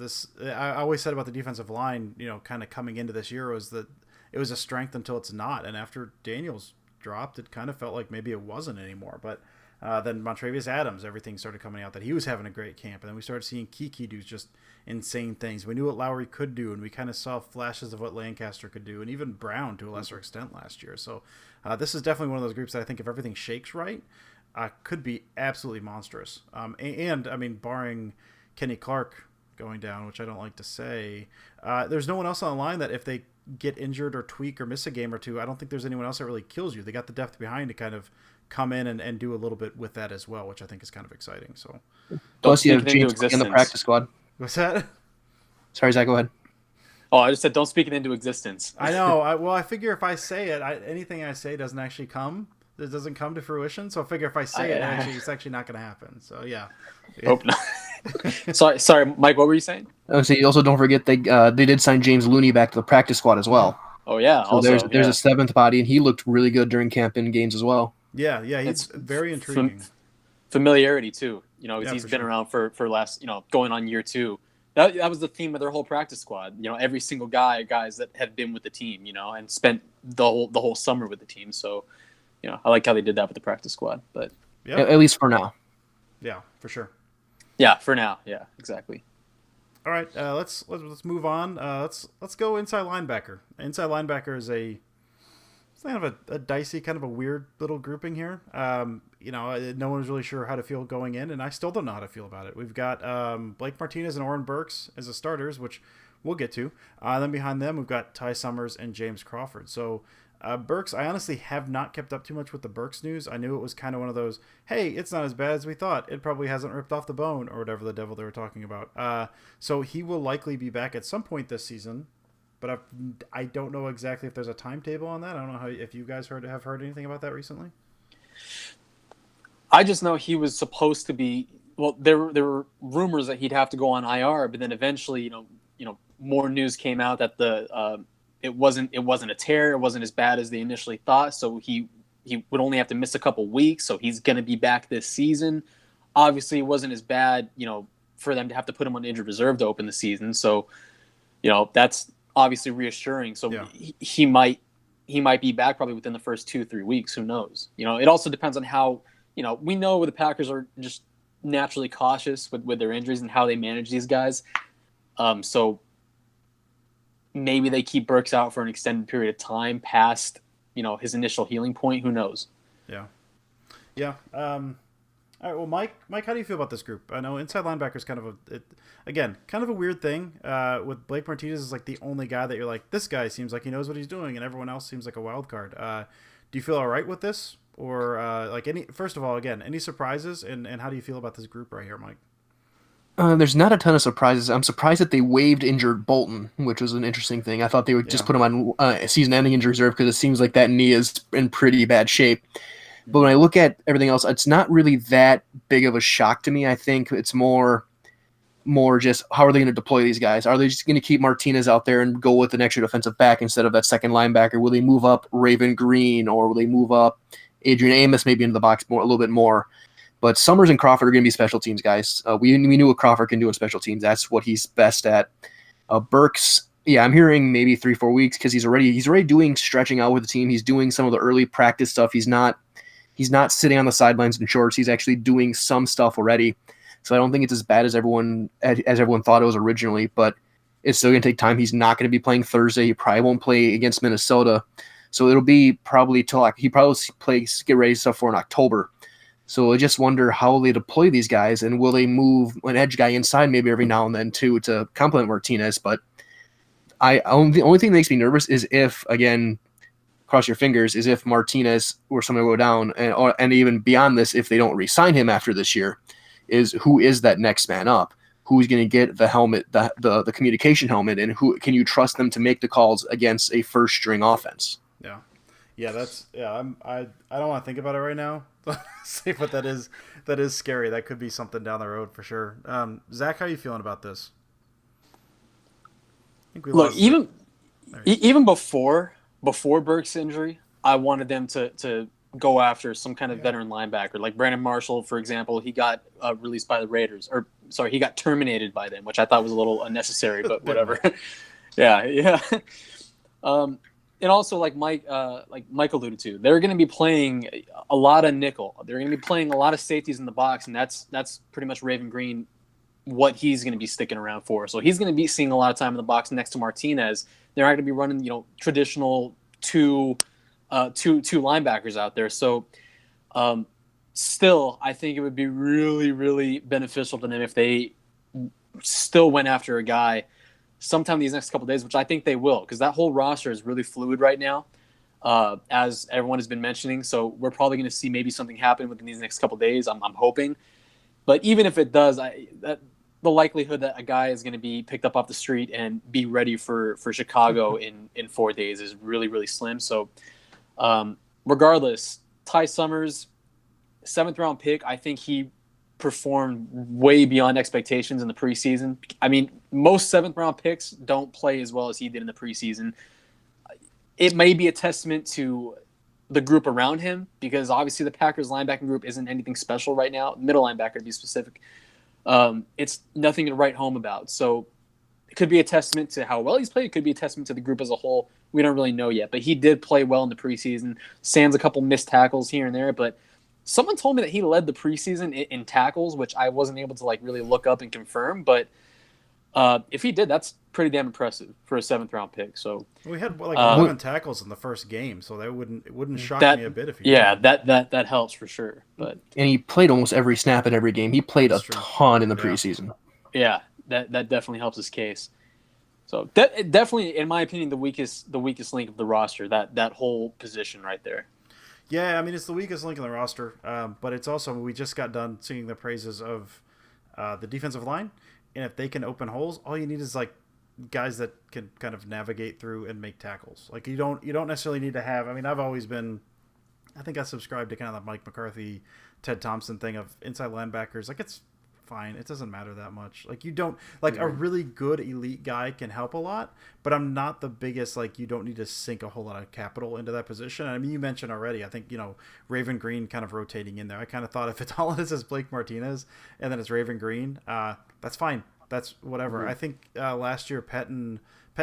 I always said about the defensive line, kind of coming into this year was that it was a strength until it's not. And after Daniels dropped, it kind of felt like maybe it wasn't anymore. But then Montravius Adams, everything started coming out that he was having a great camp, and then we started seeing Kiki do just insane things. We knew what Lowry could do, and we kind of saw flashes of what Lancaster could do, and even Brown to a lesser extent last year. So this is definitely one of those groups that I think if everything shakes right, could be absolutely monstrous. And I mean, barring Kenny Clark going down, which I don't like to say, there's no one else on the line that if they get injured or tweak or miss a game or two, I don't think there's anyone else that really kills you. They got the depth behind to kind of come in and do a little bit with that as well, which I think is kind of exciting. So, plus you have James in the practice squad. What's that? Sorry, Zach, go ahead. Oh, I just said don't speak it into existence. I know. I figure if I say it, anything I say doesn't actually come. It doesn't come to fruition. So I figure if I say it's actually not going to happen. So yeah. Hope not. sorry, Mike. What were you saying? So you also don't forget they did sign James Looney back to the practice squad as well. Oh yeah. So also, there's a seventh body, and he looked really good during camp in games as well. Yeah, he's very intriguing. Familiarity too, because he's been sure. around for last, going on year 2. That was the theme of their whole practice squad. Every single guys that had been with the team, and spent the whole summer with the team. So, I like how they did that with the practice squad. But at least for now. Yeah, for sure. Yeah, for now. Yeah, exactly. All right, let's move on. Let's go inside linebacker. Inside linebacker is it's kind of a dicey, kind of a weird little grouping here. No one was really sure how to feel going in, and I still don't know how to feel about it. We've got Blake Martinez and Oren Burks as the starters, which we'll get to. Then behind them, we've got Ty Summers and James Crawford. So Burks, I honestly have not kept up too much with the Burks news. I knew it was kind of one of those, hey, it's not as bad as we thought. It probably hasn't ripped off the bone, or whatever the devil they were talking about. So he will likely be back at some point this season. But I don't know exactly if there's a timetable on that. I don't know if you guys have heard anything about that recently. I just know he was supposed to be. Well, there were rumors that he'd have to go on IR, but then eventually, more news came out that it wasn't a tear. It wasn't as bad as they initially thought. So he would only have to miss a couple weeks. So he's going to be back this season. Obviously, it wasn't as bad, for them to have to put him on injured reserve to open the season. So, that's obviously reassuring. So yeah. he might be back probably within the first 2-3 weeks. Who knows? It also depends on how, we know the Packers are just naturally cautious with their injuries and how they manage these guys. So maybe they keep Burks out for an extended period of time past, his initial healing point. Who knows? Yeah. Yeah. All right. Well, Mike, how do you feel about this group? I know inside linebacker is kind of a weird thing. With Blake Martinez is like the only guy that you're like, this guy seems like he knows what he's doing, and everyone else seems like a wild card. Do you feel all right with this, or first of all, any surprises, and how do you feel about this group right here, Mike? There's not a ton of surprises. I'm surprised that they waived injured Bolton, which was an interesting thing. I thought they would just put him on season-ending injury reserve because it seems like that knee is in pretty bad shape. But when I look at everything else, it's not really that big of a shock to me. I think it's more just how are they going to deploy these guys? Are they just going to keep Martinez out there and go with an extra defensive back instead of that second linebacker? Will they move up Raven Green, or will they move up Adrian Amos maybe into the box a little bit more? But Summers and Crawford are going to be special teams guys. We knew what Crawford can do in special teams. That's what he's best at. Burks, I'm hearing maybe 3-4 weeks because he's already doing stretching out with the team. He's doing some of the early practice stuff. He's not sitting on the sidelines in shorts. He's actually doing some stuff already. So I don't think it's as bad as everyone thought it was originally, but it's still going to take time. He's not going to be playing Thursday. He probably won't play against Minnesota. So it'll be probably he probably get ready stuff for in October. So I just wonder how they deploy these guys, and will they move an edge guy inside maybe every now and then too to complement Martinez. But the only thing that makes me nervous is if, again, cross your fingers, is if Martinez were someone to go down, and even beyond this, if they don't re-sign him after this year, is who is that next man up? Who's going to get the helmet, the communication helmet, and who can you trust them to make the calls against a first string offense? I don't want to think about it right now. But that is scary. That could be something down the road for sure. Zach, how are you feeling about this? think we Look, lost. even before Burke's injury, I wanted them to go after some kind of veteran linebacker, like Brandon Marshall, for example. He got released by the Raiders, or sorry, he got terminated by them, which I thought was a little unnecessary, but whatever. yeah. And also, like Mike alluded to, they're going to be playing a lot of nickel. They're going to be playing a lot of safeties in the box, and that's pretty much Raven Green, what he's going to be sticking around for. So he's going to be seeing a lot of time in the box next to Martinez. They're not going to be running, traditional two linebackers out there. So still, I think it would be really, really beneficial to them if they still went after a guy sometime these next couple of days, which I think they will, because that whole roster is really fluid right now, as everyone has been mentioning. So we're probably going to see maybe something happen within these next couple of days. I'm hoping. But even if it does, the likelihood that a guy is going to be picked up off the street and be ready for Chicago in 4 days is really, really slim. So regardless, Ty Summers, 7th round pick, I think he performed way beyond expectations in the preseason. I mean, most 7th round picks don't play as well as he did in the preseason. It may be a testament to the group around him, because obviously the Packers linebacking group isn't anything special right now. Middle linebacker, to be specific. It's nothing to write home about. So it could be a testament to how well he's played. It could be a testament to the group as a whole. We don't really know yet, but he did play well in the preseason. Sans a couple missed tackles here and there, but someone told me that he led the preseason in tackles, which I wasn't able to really look up and confirm. But if he did, that's pretty damn impressive for a 7th round pick. So we had 11 tackles in the first game, so it wouldn't shock me a bit if he did. that helps for sure. But and he played almost every snap in every game. He played a ton in the preseason. Yeah, that definitely helps his case. So definitely, in my opinion, the weakest link of the roster, that whole position right there. Yeah, I mean, it's the weakest link in the roster, but it's also, we just got done singing the praises of the defensive line, and if they can open holes, all you need is guys that can kind of navigate through and make tackles. You don't necessarily need to have. I mean, I think I subscribe to kind of the Mike McCarthy, Ted Thompson thing of inside linebackers. It's fine. It doesn't matter that much. You don't a really good elite guy can help a lot, but I'm not the biggest, you don't need to sink a whole lot of capital into that position. I mean, you mentioned already, I think, Raven Green kind of rotating in there. I kind of thought if it's all it is Blake Martinez and then it's Raven Green, that's fine. That's whatever. Mm-hmm. I think last year Pettin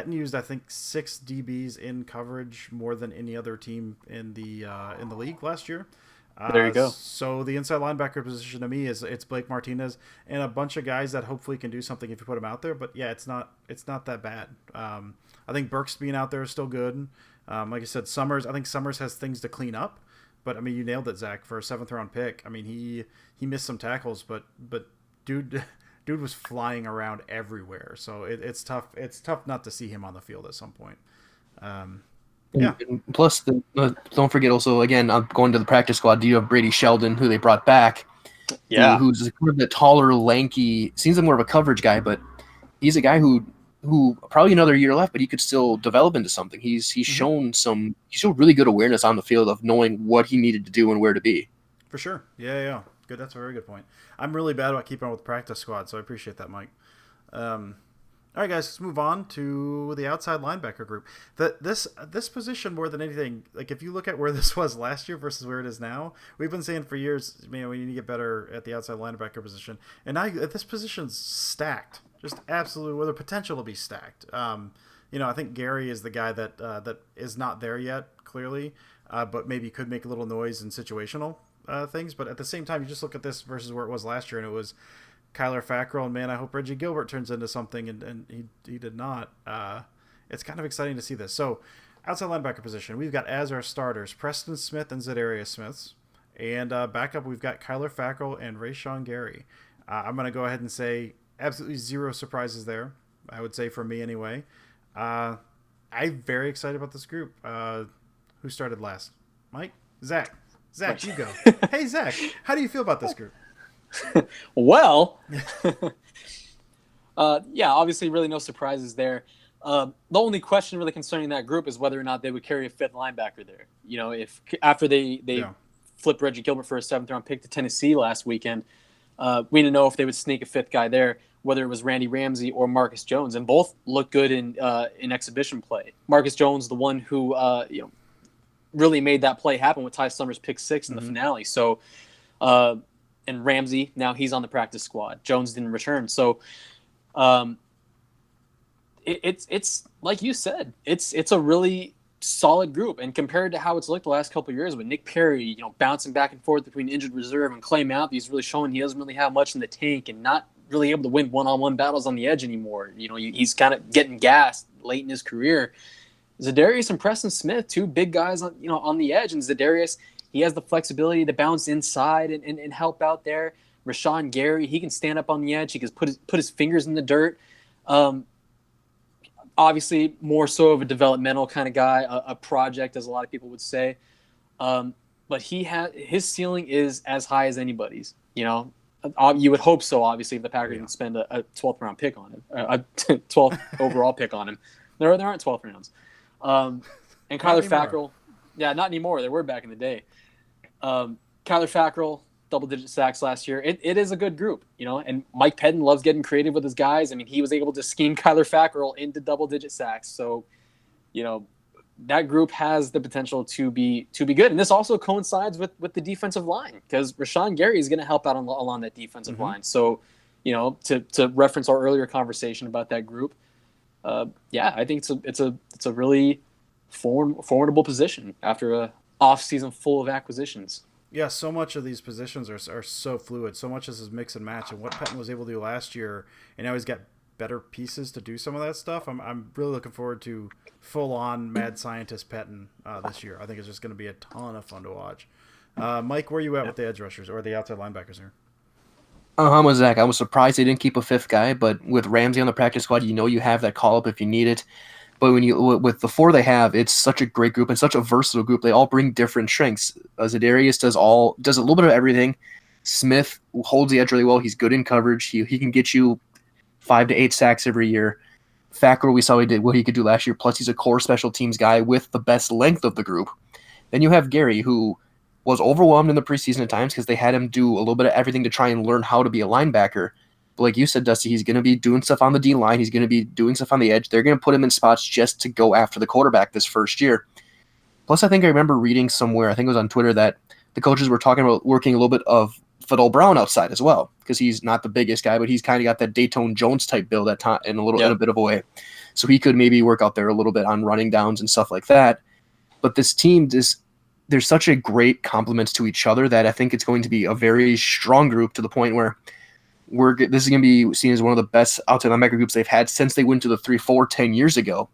used, I think, 6 DBs in coverage, more than any other team in the league last year. There you go. So the inside linebacker position to me it's Blake Martinez and a bunch of guys that hopefully can do something if you put them out there. But yeah, it's not that bad. I think Burks being out there is still good. Like I said, I think Summers has things to clean up. But I mean, you nailed it, Zach, for a 7th round pick. I mean, he missed some tackles, but dude was flying around everywhere. So it's tough. It's tough not to see him on the field at some point. Yeah. And plus, don't forget also, again, I'm going to the practice squad. Do you have Brady Sheldon, who they brought back? Yeah. Who's kind of the taller, lanky, seems like more of a coverage guy, but he's a guy who probably another year left, but he could still develop into something. He's shown really good awareness on the field of knowing what he needed to do and where to be. For sure. Yeah. Good. That's a very good point. I'm really bad about keeping up with the practice squad, so I appreciate that, Mike. All right, guys, let's move on to the outside linebacker group. This position, more than anything, if you look at where this was last year versus where it is now, we've been saying for years, we need to get better at the outside linebacker position. And now this position's stacked, just absolutely, with the potential to be stacked. I think Gary is the guy that is not there yet, clearly, but maybe could make a little noise in situational things. But at the same time, you just look at this versus where it was last year, and it was Kyler Fackrell, and man, I hope Reggie Gilbert turns into something, and he did not. It's kind of exciting to see this. So, outside linebacker position, we've got as our starters Preston Smith and Zadarius Smith, and backup we've got Kyler Fackrell and Rashawn Gary. I'm going to go ahead and say absolutely zero surprises there. I would say for me anyway. I'm very excited about this group. Who started last? Mike? Zach, you go. Hey, Zach, how do you feel about this group? Well, obviously really no surprises there. The only question really concerning that group is whether or not they would carry a 5th linebacker there. If after they flipped Reggie Gilbert for a 7th round pick to Tennessee last weekend, we didn't know if they would sneak a 5th guy there. whether it was Randy Ramsey or Marcus Jones, and both looked good in exhibition play. Marcus Jones, the one who really made that play happen with Ty Summers' pick 6 in the finale. So, and Ramsey, now he's on the practice squad. Jones didn't return. So, it's like you said, it's a really solid group. And compared to how it's looked the last couple of years with Nick Perry, bouncing back and forth between injured reserve, and Clay Matthews really showing he doesn't really have much in the tank and not really able to win one-on-one battles on the edge anymore. He's kind of getting gassed late in his career. Za'Darius and Preston Smith, two big guys on the edge, and Za'Darius, he has the flexibility to bounce inside and help out there. Rashawn Gary, he can stand up on the edge. He can put his fingers in the dirt. Obviously, more so of a developmental kind of guy, a project, as a lot of people would say. But his ceiling is as high as anybody's. You would hope so, obviously, if the Packers can spend a 12th round pick on him, a 12th overall pick on him. There aren't 12th rounds. And Kyler Fackrell, not anymore. They were back in the day. Kyler Fackrell, double-digit sacks last year. It is a good group, and Mike Pedden loves getting creative with his guys. I mean, he was able to scheme Kyler Fackrell into double-digit sacks. So, that group has the potential to be good. And this also coincides with the defensive line, because Rashawn Gary is going to help out along that defensive line. So, to reference our earlier conversation about that group, I think it's a really formidable position after a off-season full of acquisitions. Yeah, so much of these positions are so fluid. So much is mix and match, and what Pettin was able to do last year, and now he's got better pieces to do some of that stuff. I'm really looking forward to full-on mad scientist Pettin this year. I think it's just going to be a ton of fun to watch. Mike, where are you at with the edge rushers or the outside linebackers here? I'm with Zach. I was surprised they didn't keep a 5th guy, but with Ramsey on the practice squad, you have that call-up if you need it. But with the 4 they have, it's such a great group and such a versatile group. They all bring different strengths. Za'Darius does a little bit of everything. Smith holds the edge really well. He's good in coverage. He can get you 5 to 8 sacks every year. Fackrell, we saw what he could do last year. Plus, he's a core special teams guy with the best length of the group. Then you have Gary, who was overwhelmed in the preseason at times because they had him do a little bit of everything to try and learn how to be a linebacker. But like you said, Dusty, he's going to be doing stuff on the D-line. He's going to be doing stuff on the edge. They're going to put him in spots just to go after the quarterback this first year. Plus, I think I remember reading somewhere, I think it was on Twitter, that the coaches were talking about working a little bit of Fidel Brown outside as well, because he's not the biggest guy, but he's kind of got that Dayton Jones type build in a bit of a way. So he could maybe work out there a little bit on running downs and stuff like that. But this team, there's such a great complement to each other that I think it's going to be a very strong group to the point where this is going to be seen as one of the best outside linebacker groups they've had since they went to the 3-4 10 years ago.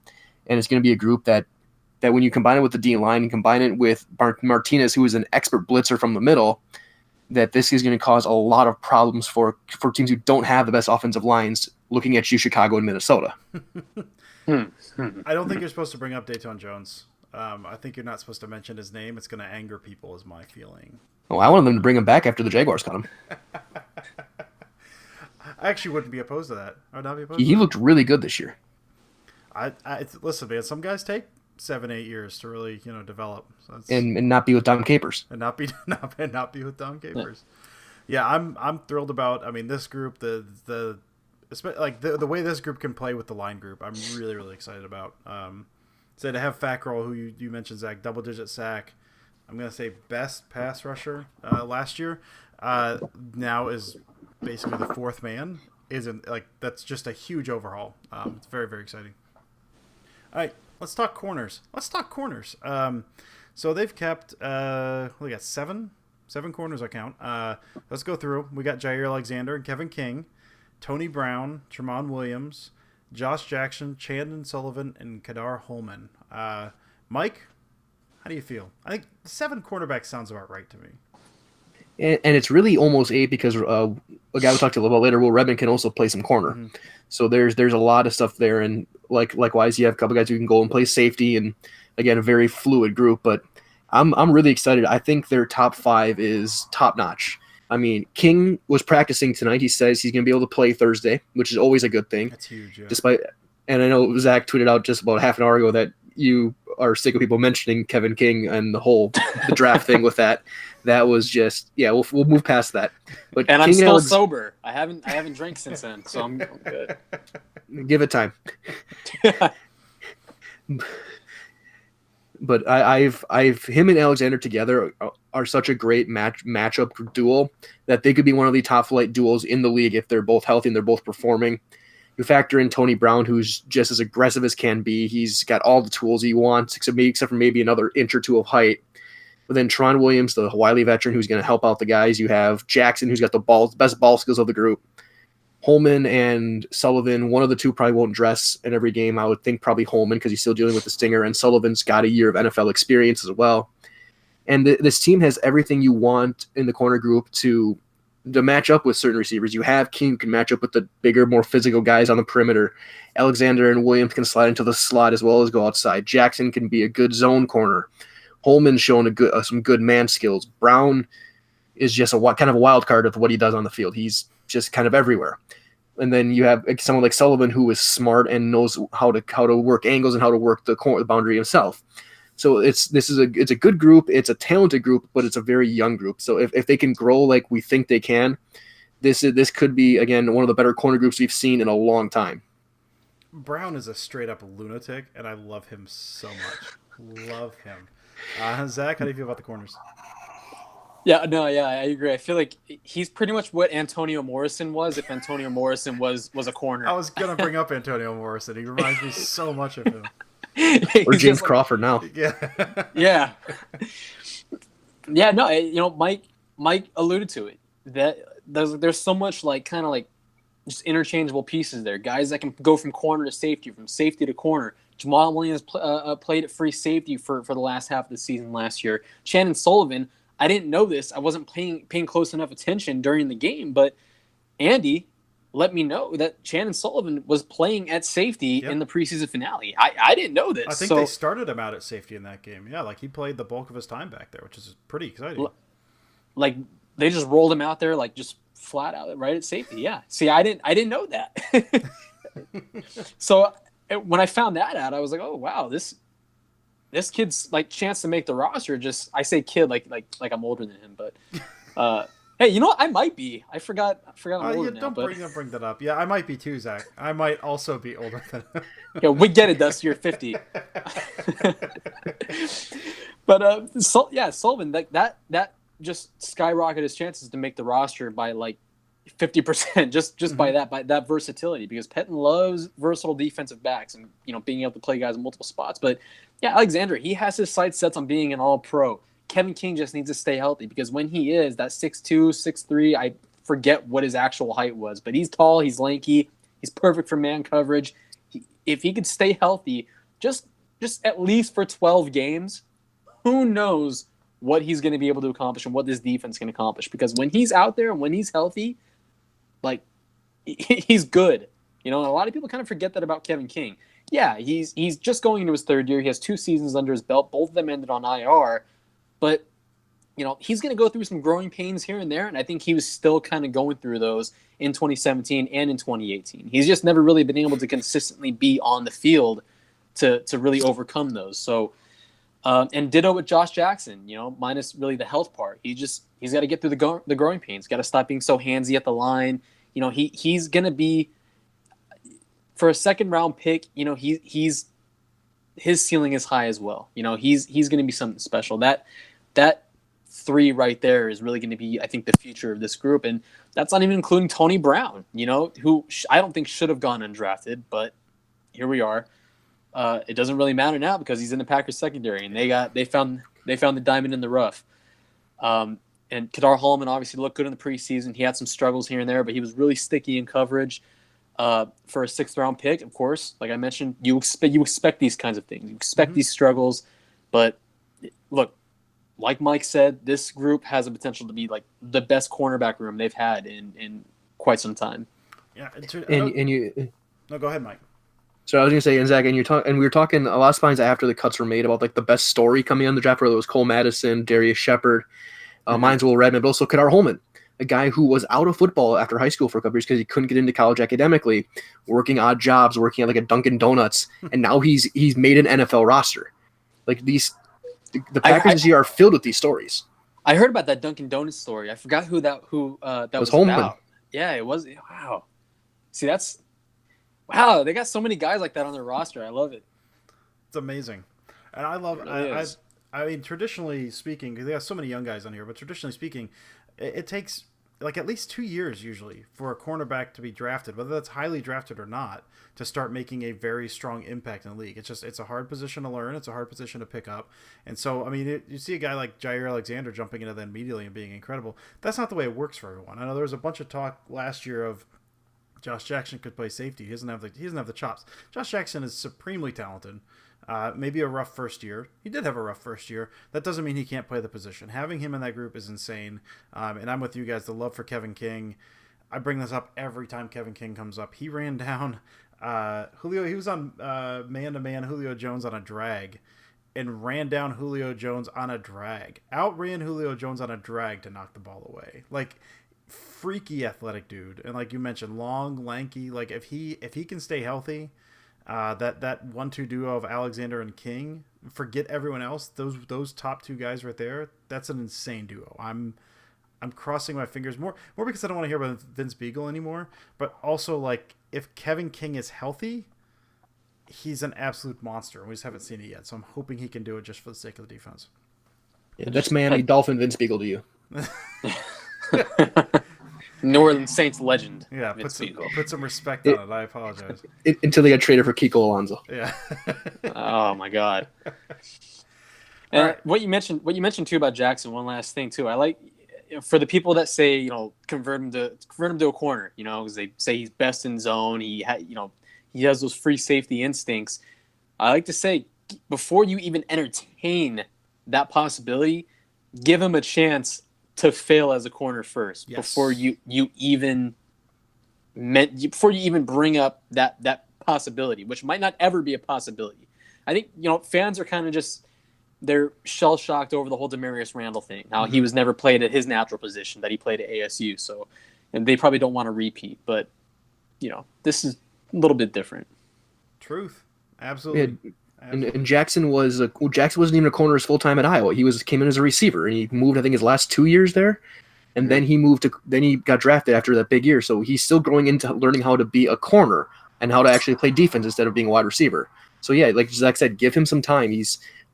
And it's going to be a group that when you combine it with the D-line and combine it with Martinez, who is an expert blitzer from the middle, that this is going to cause a lot of problems for teams who don't have the best offensive lines, looking at you, Chicago and Minnesota. I don't think you're supposed to bring up Dayton Jones. I think you're not supposed to mention his name. It's going to anger people, is my feeling. Oh, I wanted them to bring him back after the Jaguars got him. I actually wouldn't be opposed to that. I would not be opposed. He looked really good this year. Listen, man. Some guys take 7-8 years to really, develop. So and not be with Dom Capers. And not be with Dom Capers. Yeah, I'm thrilled about. I mean, this group, the way this group can play with the line group, I'm really, really excited about. So to have Fackrell, who you mentioned, Zach, double-digit sack. I'm gonna say best pass rusher last year. Now is basically the 4th man. That's just a huge overhaul. It's very, very exciting. All right, let's talk corners. So they've kept we got seven corners I count. Let's go through. We got Jair Alexander and Kevin King, Tony Brown, Tramon Williams, Josh Jackson, Chandon Sullivan, and Kadar Holman. Mike, how do you feel? I think 7 quarterbacks sounds about right to me. And it's really almost 8 because a guy we'll talk to a little bit later, Will Redmond, can also play some corner. Mm-hmm. So there's a lot of stuff there. And likewise, you have a couple guys who can go and play safety, and again, a very fluid group. But I'm really excited. I think their top 5 is top notch. I mean, King was practicing tonight. He says he's going to be able to play Thursday, which is always a good thing. That's huge. Yeah. And I know Zach tweeted out just about half an hour ago that you are sick of people mentioning Kevin King and the draft thing with that. That was just we'll move past that. But and King I'm still Alex- sober. I haven't drank since then, so I'm good. Give it time. But I've him and Alexander together are such a great matchup duel that they could be one of the top flight duels in the league if they're both healthy and they're both performing. You factor in Tony Brown, who's just as aggressive as can be. He's got all the tools he wants, except for maybe another inch or two of height. But then Tron Williams, the wily veteran who's going to help out the guys. You have Jackson, who's got the best ball skills of the group. Holman and Sullivan, one of the two probably won't dress in every game. I would think probably Holman because he's still dealing with the stinger, and Sullivan's got a year of NFL experience as well. And this team has everything you want in the corner group to match up with certain receivers. You have King who can match up with the bigger, more physical guys on the perimeter. Alexander and Williams can slide into the slot as well as go outside. Jackson can be a good zone corner. Holman's shown some good man skills. Brown is just kind of a wild card with what he does on the field. He's just kind of everywhere. And then you have someone like Sullivan who is smart and knows how to work angles and how to work the boundary himself. So it's a good group. It's a talented group, but it's a very young group. So if they can grow like we think they can, this could be, again, one of the better corner groups we've seen in a long time. Brown is a straight up lunatic, and I love him so much. Love him. Zach, how do you feel about the corners? Yeah, I agree. I feel like he's pretty much what Antonio Morrison was if Antonio Morrison was a corner. I was going to bring up Antonio Morrison. He reminds me so much of him. Or James Crawford now. Yeah. No, Mike alluded to it. That there's so much kind of just interchangeable pieces there. Guys that can go from corner to safety, from safety to corner. Jamal Williams played at free safety for the last half of the season last year. Shannon Sullivan, I didn't know this. I wasn't paying close enough attention during the game, but Andy let me know that Shannon Sullivan was playing at safety in the preseason finale. I didn't know this. I think they started him out at safety in that game. Yeah, he played the bulk of his time back there, which is pretty exciting. They just rolled him out there just flat out right at safety. Yeah. See, I didn't know that. So when I found that out, I was like, oh wow, this kid's chance to make the roster. Just, I say kid like I'm older than him, but hey, you know what? I might be. I forgot I'm older now. Don't bring that up. Yeah, I might be too, Zach. I might also be older than him. Yeah, we get it, Dusty. You're 50. But Sullivan, that just skyrocketed his chances to make the roster by 50%. Just by that versatility, because Pettin loves versatile defensive backs and being able to play guys in multiple spots. But yeah, Alexander, he has his sights set on being an All-Pro. Kevin King just needs to stay healthy, because when he is that 6'2", 6'3", I forget what his actual height was, but he's tall, he's lanky, he's perfect for man coverage. If he could stay healthy, just at least for 12 games, who knows what he's going to be able to accomplish and what this defense can accomplish. Because when he's out there and when he's healthy, he's good. A lot of people kind of forget that about Kevin King. Yeah, he's just going into his third year. He has 2 seasons under his belt. Both of them ended on IR. But, he's going to go through some growing pains here and there, and I think he was still kind of going through those in 2017 and in 2018. He's just never really been able to consistently be on the field to really overcome those. So, and ditto with Josh Jackson, minus really the health part. He's got to get through the growing pains. Got to stop being so handsy at the line. He's going to be, for a second-round pick, his ceiling is high as well. He's going to be something special. That 3 right there is really going to be, I think, the future of this group. And that's not even including Tony Brown, who I don't think should have gone undrafted, but here we are. It doesn't really matter now because he's in the Packers secondary, and they found the diamond in the rough. And Kadar Hallman obviously looked good in the preseason. He had some struggles here and there, but he was really sticky in coverage. For a 6th-round pick, of course, like I mentioned, you expect these kinds of things. You expect these struggles, but look, like Mike said, this group has the potential to be the best cornerback room they've had in quite some time. Yeah, No, go ahead, Mike. So I was gonna say, and Zach, and we were talking a lot of times after the cuts were made about the best story coming on the draft, whether it was Cole Madison, Darius Shepard, mine's Will Redmond, but also Kadar Hallman, a guy who was out of football after high school for a couple years because he couldn't get into college academically, working odd jobs, working at a Dunkin' Donuts, and now he's made an NFL roster. Like the Packers this year are filled with these stories. I heard about that Dunkin' Donuts story. I forgot who that was Holman. about. Yeah, it was. Wow. See, wow. They got so many guys like that on their roster. I love it. It's amazing, and I love. I mean, traditionally speaking, they have so many young guys on here, but traditionally speaking, it takes like at least 2 years usually for a cornerback to be drafted, whether that's highly drafted or not, to start making a very strong impact in the league. It's a hard position to learn. It's a hard position to pick up. And so, I mean, you see a guy like Jair Alexander jumping into that immediately and being incredible. That's not the way it works for everyone. I know there was a bunch of talk last year of Josh Jackson could play safety. He doesn't have the chops. Josh Jackson is supremely talented. Maybe a rough first year. He did have a rough first year. That doesn't mean he can't play the position. Having him in that group is insane. And I'm with you guys. The love for Kevin King. I bring this up every time Kevin King comes up. He ran down Julio. He was on man-to-man Julio Jones on a drag and ran down Julio Jones on a drag. Outran Julio Jones on a drag to knock the ball away. Like, freaky athletic dude. And like you mentioned, long, lanky. Like, if he can stay healthy, that 1-2 duo of Alexander and King, forget everyone else. Those top two guys right there, that's an insane duo. I'm crossing my fingers more because I don't want to hear about Vince Beagle anymore, but also like if Kevin King is healthy, he's an absolute monster. We just haven't seen it yet, so I'm hoping he can do it just for the sake of the defense. Yeah, that's Miami Dolphin Vince Beagle to you. New Orleans Saints legend. Yeah, put some respect on it. I apologize. Until they got traded for Kiko Alonso. Yeah. Oh my God. And right. What you mentioned too about Jackson. One last thing too. I like for the people that say convert him to a corner. Because they say he's best in zone. He has those free safety instincts. I like to say before you even entertain that possibility, give him a chance to fail as a corner first. Yes. Before you even bring up that possibility, which might not ever be a possibility. I think fans are kind of just they're shell shocked over the whole Demarius Randall thing. How he was never played at his natural position that he played at ASU. So, and they probably don't want to repeat. But this is a little bit different. Truth, absolutely. Yeah. And Jackson wasn't even a corner his full time at Iowa. He came in as a receiver, and he moved I think his last 2 years there, and then he got drafted after that big year. So he's still growing into learning how to be a corner and how to actually play defense instead of being a wide receiver. So yeah, like Zach said, give him some time.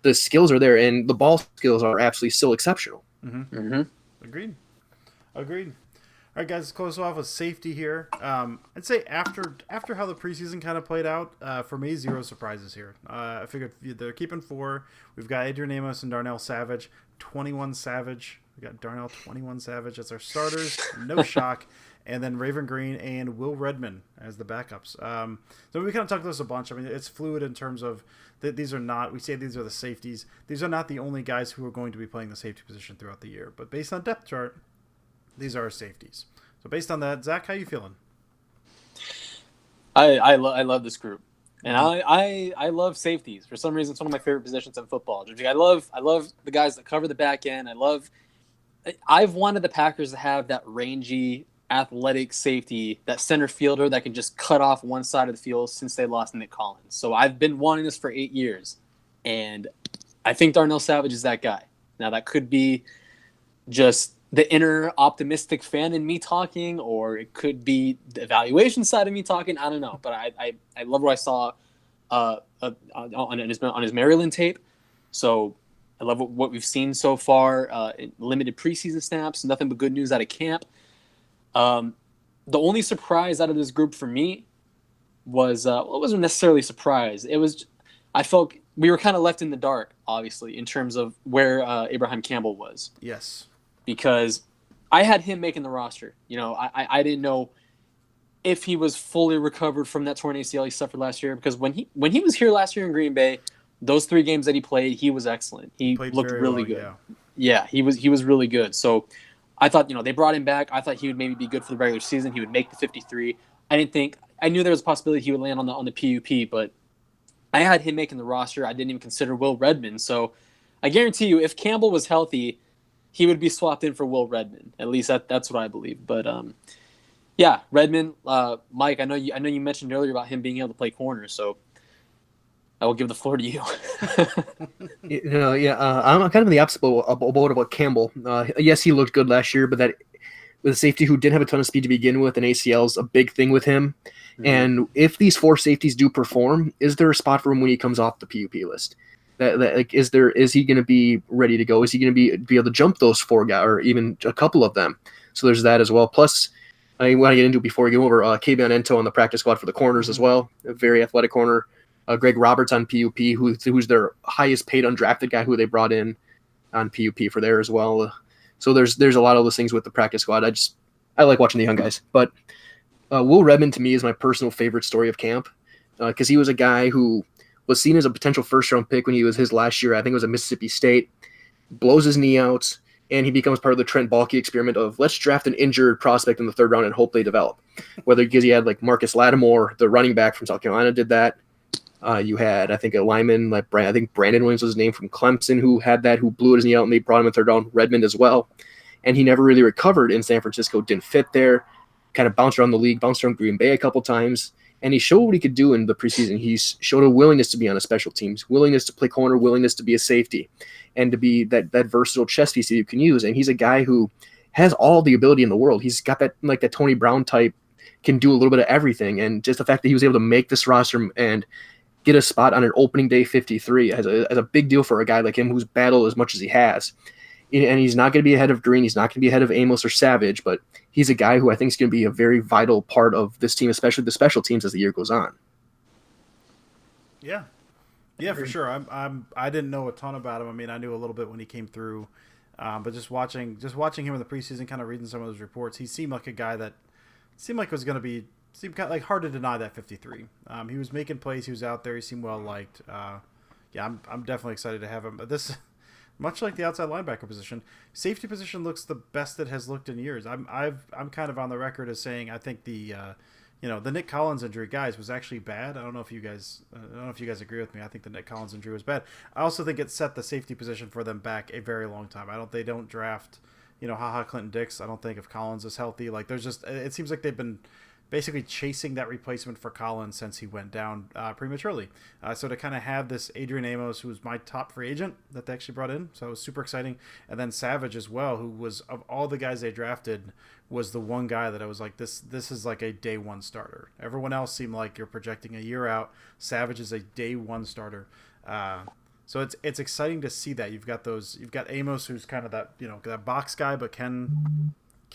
The skills are there, and the ball skills are absolutely still exceptional. Mm-hmm. Mm-hmm. Agreed. All right, guys, let's close off with safety here. I'd say after how the preseason kind of played out, for me, 0 surprises here. I figured they're keeping 4. We've got Adrian Amos and Darnell Savage, 21 Savage. We got Darnell 21 Savage as our starters. No shock. And then Raven Green and Will Redmond as the backups. So we kind of talked this a bunch. I mean, it's fluid in terms of these are not, we say these are the safeties. These are not the only guys who are going to be playing the safety position throughout the year. But based on depth chart, these are our safeties. So based on that, Zach, how you feeling? I love this group, and I love safeties. For some reason, it's one of my favorite positions in football. I love the guys that cover the back end. I've wanted the Packers to have that rangy, athletic safety, that center fielder that can just cut off one side of the field since they lost Nick Collins. So I've been wanting this for 8 years, and I think Darnell Savage is that guy. Now that could be just the inner optimistic fan in me talking, or it could be the evaluation side of me talking. I don't know, but I love what I saw on his Maryland tape. So I love what we've seen so far. Limited preseason snaps, nothing but good news out of camp. The only surprise out of this group for me was it wasn't necessarily a surprise. It was I felt we were kind of left in the dark, obviously, in terms of where Abraham Campbell was. Yes. Because I had him making the roster. I didn't know if he was fully recovered from that torn ACL he suffered last year. Because when he was here last year in Green Bay, those 3 games that he played, he was excellent. He looked really good. Yeah, he was really good. So I thought, they brought him back. I thought he would maybe be good for the regular season. He would make the 53. I knew there was a possibility he would land on the PUP, but I had him making the roster. I didn't even consider Will Redmond. So I guarantee you, if Campbell was healthy, he would be swapped in for Will Redmond. At least that's what I believe. But yeah, Redmond, Mike. I know you mentioned earlier about him being able to play corner. So I will give the floor to you. I'm kind of in the opposite boat about Campbell. Yes, he looked good last year, but that with a safety who didn't have a ton of speed to begin with, and ACL is a big thing with him. Mm-hmm. And if these four safeties do perform, is there a spot for him when he comes off the PUP list? Is he going to be ready to go? Is he going to be able to jump those four guys, or even a couple of them? So there's that as well. Plus, I want to get into it before we go over Kabion Ento on the practice squad for the corners as well. A very athletic corner. Greg Roberts on PUP, who's their highest paid undrafted guy who they brought in on PUP for there as well. So there's a lot of those things with the practice squad. I like watching the young guys. But Will Redmond to me is my personal favorite story of camp because he was a guy who was seen as a potential first-round pick when he was his last year. I think it was at Mississippi State. Blows his knee out, and he becomes part of the Trent Baalke experiment of let's draft an injured prospect in the third round and hope they develop. Whether because he had like Marcus Lattimore, the running back from South Carolina, did that. You had, I think, a lineman, I think Brandon Williams was his name from Clemson, who blew his knee out, and they brought him in third round, Redmond as well. And he never really recovered in San Francisco, didn't fit there, kind of bounced around the league, bounced around Green Bay a couple times, and he showed what he could do in the preseason. He showed a willingness to be on a special teams, willingness to play corner, willingness to be a safety, and to be that versatile chess piece that you can use. And he's a guy who has all the ability in the world. He's got that Tony Brown type, can do a little bit of everything. And just the fact that he was able to make this roster and get a spot on an opening day 53 as a big deal for a guy like him who's battled as much as he has. And he's not going to be ahead of Green. He's not going to be ahead of Amos or Savage, but he's a guy who I think is going to be a very vital part of this team, especially the special teams as the year goes on. Yeah, for sure. I didn't know a ton about him. I mean, I knew a little bit when he came through, but just watching him in the preseason, kind of reading some of those reports, he seemed like a guy that seemed like was going to be seemed kind of like hard to deny that 53. He was making plays. He was out there. He seemed well liked. I'm definitely excited to have him. But this, much like the outside linebacker position, safety position looks the best it has looked in years. I'm kind of on the record as saying I think the Nick Collins injury, guys, was actually bad. I don't know if you guys agree with me. I think the Nick Collins injury was bad. I also think it set the safety position for them back a very long time. They don't draft, Clinton Dix. I don't think if Collins is healthy. Like it seems like they've been basically chasing that replacement for Collins since he went down prematurely. So to kind of have this Adrian Amos, who was my top free agent that they actually brought in, so it was super exciting. And then Savage as well, who was, of all the guys they drafted, was the one guy that I was like, this is like a day one starter. Everyone else seemed like you're projecting a year out. Savage is a day one starter. So it's exciting to see that. You've got Amos, who's kind of that, that box guy, but can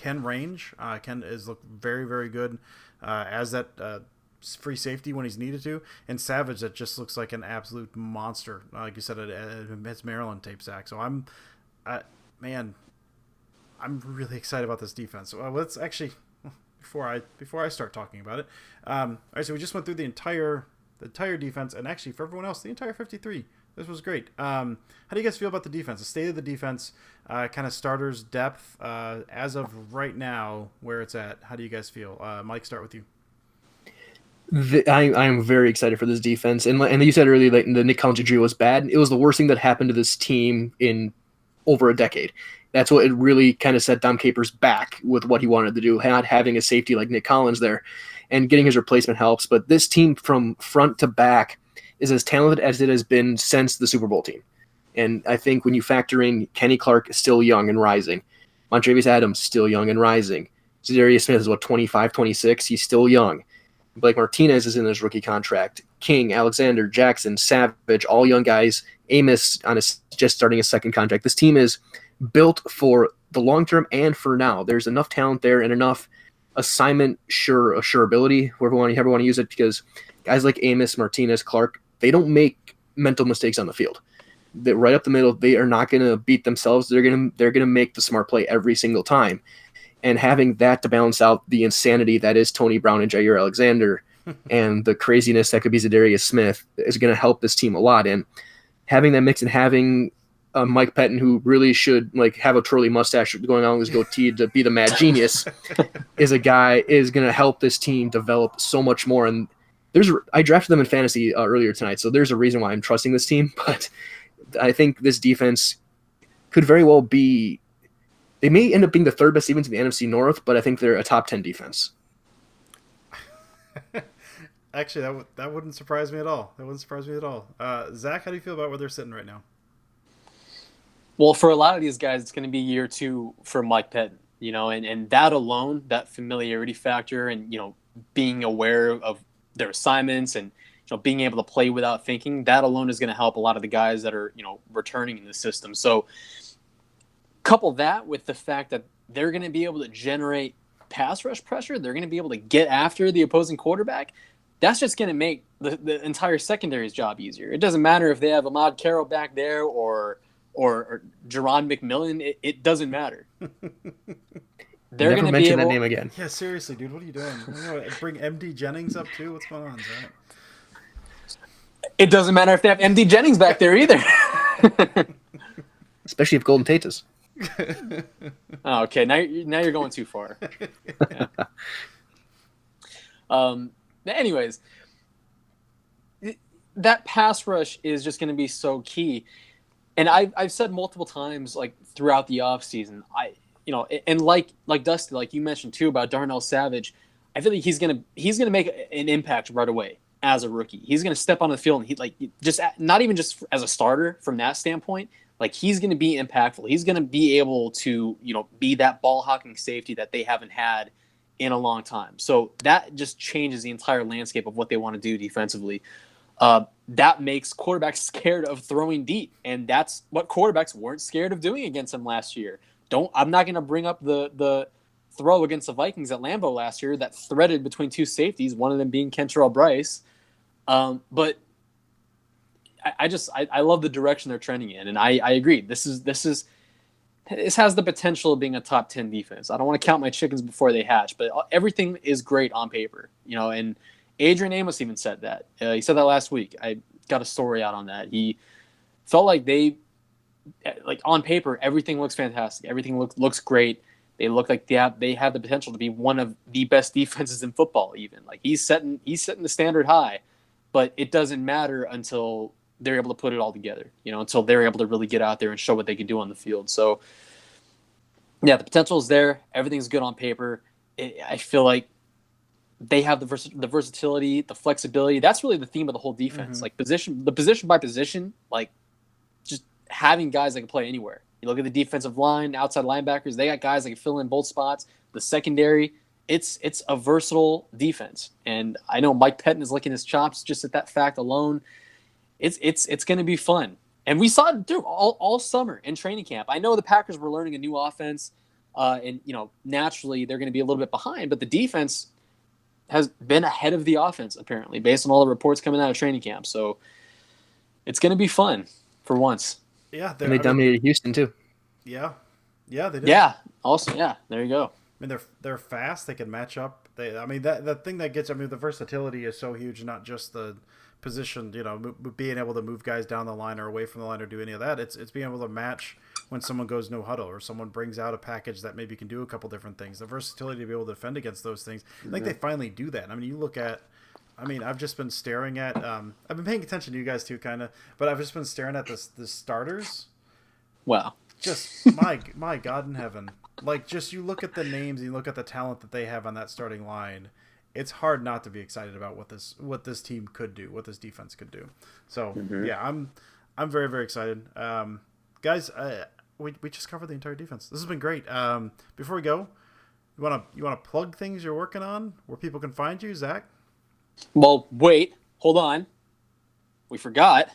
range. Ken is look very, very good as that free safety when he's needed to, and Savage that just looks like an absolute monster, like you said, his Maryland tape sack. So I'm really excited about this defense. So let's actually before I start talking about it. All right, so we just went through the entire defense, and actually for everyone else, the entire 53. This was great. How do you guys feel about the defense? The state of the defense, kind of starters depth as of right now, where it's at. How do you guys feel? Mike, start with you. I am very excited for this defense, and you said earlier that the Nick Collins injury was bad. It was the worst thing that happened to this team in over a decade. That's what it really kind of set Dom Capers back with what he wanted to do, not having a safety like Nick Collins there, and getting his replacement helps. But this team from front to back is as talented as it has been since the Super Bowl team. And I think when you factor in Kenny Clark is still young and rising, Montravius Adams still young and rising, Zadarius Smith is 25, 26, he's still young. Blake Martinez is in his rookie contract. King, Alexander, Jackson, Savage, all young guys. Amos just starting his second contract. This team is built for the long term and for now. There's enough talent there and enough assignment assurability, however you want to use it, because guys like Amos, Martinez, Clark, they don't make mental mistakes on the field. They're right up the middle. They are not going to beat themselves. They're going to make the smart play every single time. And having that to balance out the insanity that is Tony Brown and Jair Alexander and the craziness that could be Zadarius Smith is going to help this team a lot. And having that mix and having Mike Pettin, who really should have a twirly mustache going on with his goatee to be the mad genius, is going to help this team develop so much more. And I drafted them in fantasy earlier tonight, so there's a reason why I'm trusting this team. But I think this defense could very well be. They may end up being the third best even to the NFC North, but I think they're a top 10 defense. Actually, that wouldn't surprise me at all. That wouldn't surprise me at all. Zach, how do you feel about where they're sitting right now? Well, for a lot of these guys, it's going to be year 2 for Mike Pettin, and that alone, that familiarity factor and, being aware of their assignments and, being able to play without thinking, that alone is going to help a lot of the guys that are, returning in the system. So couple that with the fact that they're going to be able to generate pass rush pressure. They're going to be able to get after the opposing quarterback. That's just going to make the entire secondary's job easier. It doesn't matter if they have Ahmad Carroll back there or Jerron McMillan. It doesn't matter. They're Never going to mention be able. that name again. Yeah, seriously, dude, what are you doing? Bring MD Jennings up too? What's going on, Zach? It doesn't matter if they have MD Jennings back there either. Especially if Golden Tate is. Oh, okay, now you're going too far. Yeah. Anyways, that pass rush is just going to be so key. And I've said multiple times, like throughout the offseason, and like Dusty, like you mentioned too about Darnell Savage, I feel like he's gonna make an impact right away as a rookie. He's gonna step on the field and he just not even just as a starter from that standpoint. Like he's gonna be impactful. He's gonna be able to be that ball hawking safety that they haven't had in a long time. So that just changes the entire landscape of what they want to do defensively. That makes quarterbacks scared of throwing deep, and that's what quarterbacks weren't scared of doing against him last year. I'm not going to bring up the throw against the Vikings at Lambeau last year that threaded between two safeties, one of them being Kentrell Bryce. But I love the direction they're trending in, and I agree. This has the potential of being a top 10 defense. I don't want to count my chickens before they hatch, but everything is great on paper, and Adrian Amos even said that. He said that last week. I got a story out on that. He felt like on paper, everything looks fantastic. Everything looks great. They look like they have the potential to be one of the best defenses in football. Even like he's setting the standard high, but it doesn't matter until they're able to put it all together. Until they're able to really get out there and show what they can do on the field. So, yeah, the potential is there. Everything's good on paper. I feel like they have the versatility, the flexibility. That's really the theme of the whole defense. Mm-hmm. Like position by position, like just having guys that can play anywhere. You look at the defensive line, outside linebackers, they got guys that can fill in both spots. The secondary, it's a versatile defense. And I know Mike Pettin is licking his chops just at that fact alone. It's going to be fun. And we saw it through all summer in training camp. I know the Packers were learning a new offense, and naturally they're going to be a little bit behind, but the defense has been ahead of the offense, apparently, based on all the reports coming out of training camp. So it's going to be fun for once. Yeah. And they dominated Houston, too. Yeah. Yeah, they did. Yeah. Also, yeah, there you go. I mean, they're fast. They can match up. The thing that gets, the versatility is so huge, not just the position, being able to move guys down the line or away from the line or do any of that. It's being able to match when someone goes no huddle or someone brings out a package that maybe can do a couple different things. The versatility to be able to defend against those things. I think they finally do that. I mean, you look at, I've just been staring at, I've been paying attention to you guys too, kind of, but I've just been staring at the starters. Wow. Just my God in heaven. Like, just you look at the names and you look at the talent that they have on that starting line. It's hard not to be excited about what this team could do, what this defense could do. So yeah, I'm very, very excited. Guys, we just covered the entire defense. This has been great. Before we go, you wanna plug things you're working on where people can find you, Zach? Well, wait, hold on. We forgot.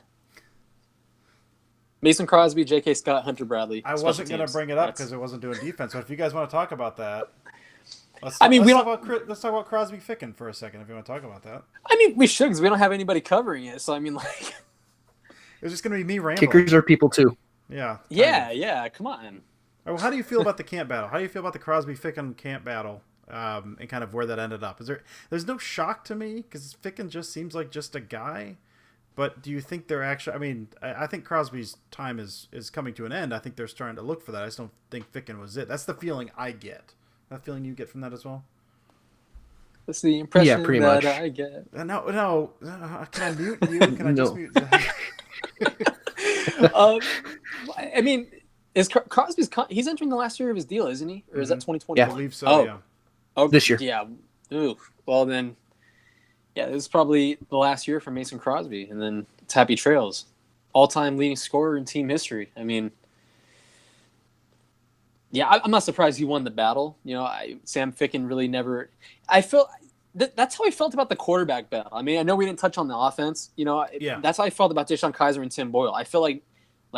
Mason Crosby, J.K. Scott, Hunter Bradley. I wasn't going to bring it up because it wasn't doing defense. But if you guys want to talk about that, let's talk about Crosby Ficken for a second. If you want to talk about that, we should because we don't have anybody covering it. So it was just going to be me rambling. Kickers are people too. Yeah. Yeah. Come on. Well, how do you feel about the camp battle? How do you feel about the Crosby Ficken camp battle? And kind of where that ended up? There's no shock to me because Ficken just seems like just a guy. But do you think they're actually? I think Crosby's time is coming to an end. I think they're starting to look for that. I just don't think Ficken was it. That's the feeling I get. That feeling you get from that as well. That's the impression pretty that much. I get. No. Can I mute you? Can I just mute Zach? Is Crosby's? He's entering the last year of his deal, isn't he? Or is that 2020? Yeah. I believe so. Yeah. Oh, this year. Yeah. Ooh. Well then. Yeah, this is probably the last year for Mason Crosby, and then it's happy trails. All-time leading scorer in team history. I mean, yeah, I'm not surprised he won the battle. You know, Sam Ficken really never. I felt that's how I felt about the quarterback battle. I mean, I know we didn't touch on the offense. You know, Yeah. That's how I felt about Deshaun Kaiser and Tim Boyle. I feel like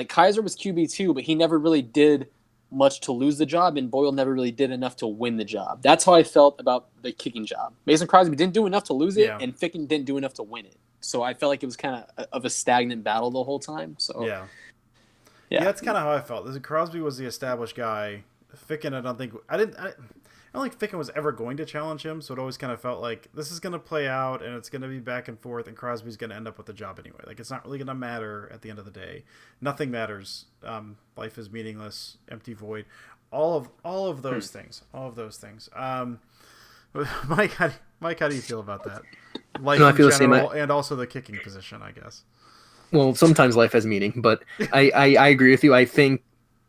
Kaiser was QB2, but he never really did much to lose the job, and Boyle never really did enough to win the job. That's how I felt about the kicking job. Mason Crosby didn't do enough to lose it, and Ficken didn't do enough to win it. So I felt like it was kind of a stagnant battle the whole time. So yeah, that's kind of how I felt. Crosby was the established guy. Ficken, I don't think Ficken was ever going to challenge him, so it always kind of felt like this is going to play out and it's going to be back and forth, and Crosby's going to end up with the job anyway. Like, it's not really going to matter at the end of the day. Nothing matters. Life is meaningless, empty void. All of those things. All of those things. Mike, how do you feel about that? Life in general, and also the kicking position, I guess. Well, sometimes life has meaning, but I agree with you. I think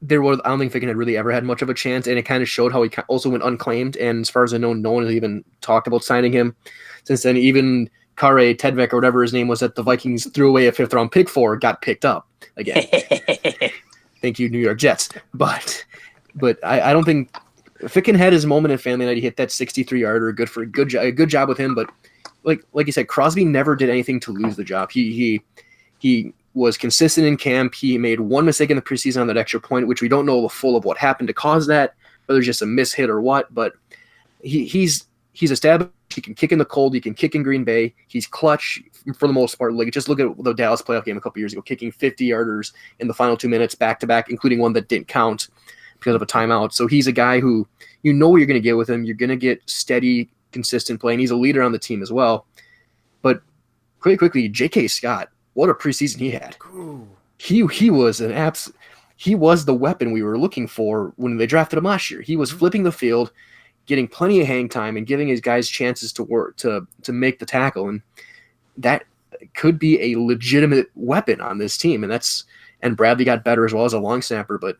I don't think Ficken had really ever had much of a chance, and it kind of showed how he also went unclaimed. And as far as I know, no one has even talked about signing him since then. Even Kare Tedvek, or whatever his name was, that the Vikings threw away a 5th-round pick for, got picked up again. Thank you, New York Jets. But I don't think Ficken had his moment in Family Night. He hit that 63-yarder. Good job with him. But like you said, Crosby never did anything to lose the job. He was consistent in camp. He made one mistake in the preseason on that extra point, which we don't know the full of what happened to cause that, whether it's just a mishit or what. But he's established. He can kick in the cold. He can kick in Green Bay. He's clutch for the most part. Like, just look at the Dallas playoff game a couple years ago, kicking 50-yarders in the final 2 minutes back to back, including one that didn't count because of a timeout. So he's a guy who you know what you're going to get with him. You're going to get steady, consistent play, and he's a leader on the team as well. But quickly, J.K. Scott. What a preseason he had. Ooh. He was he was the weapon we were looking for when they drafted him last year. He was flipping the field, getting plenty of hang time, and giving his guys chances to work to make the tackle. And that could be a legitimate weapon on this team. And Bradley got better as well as a long snapper, but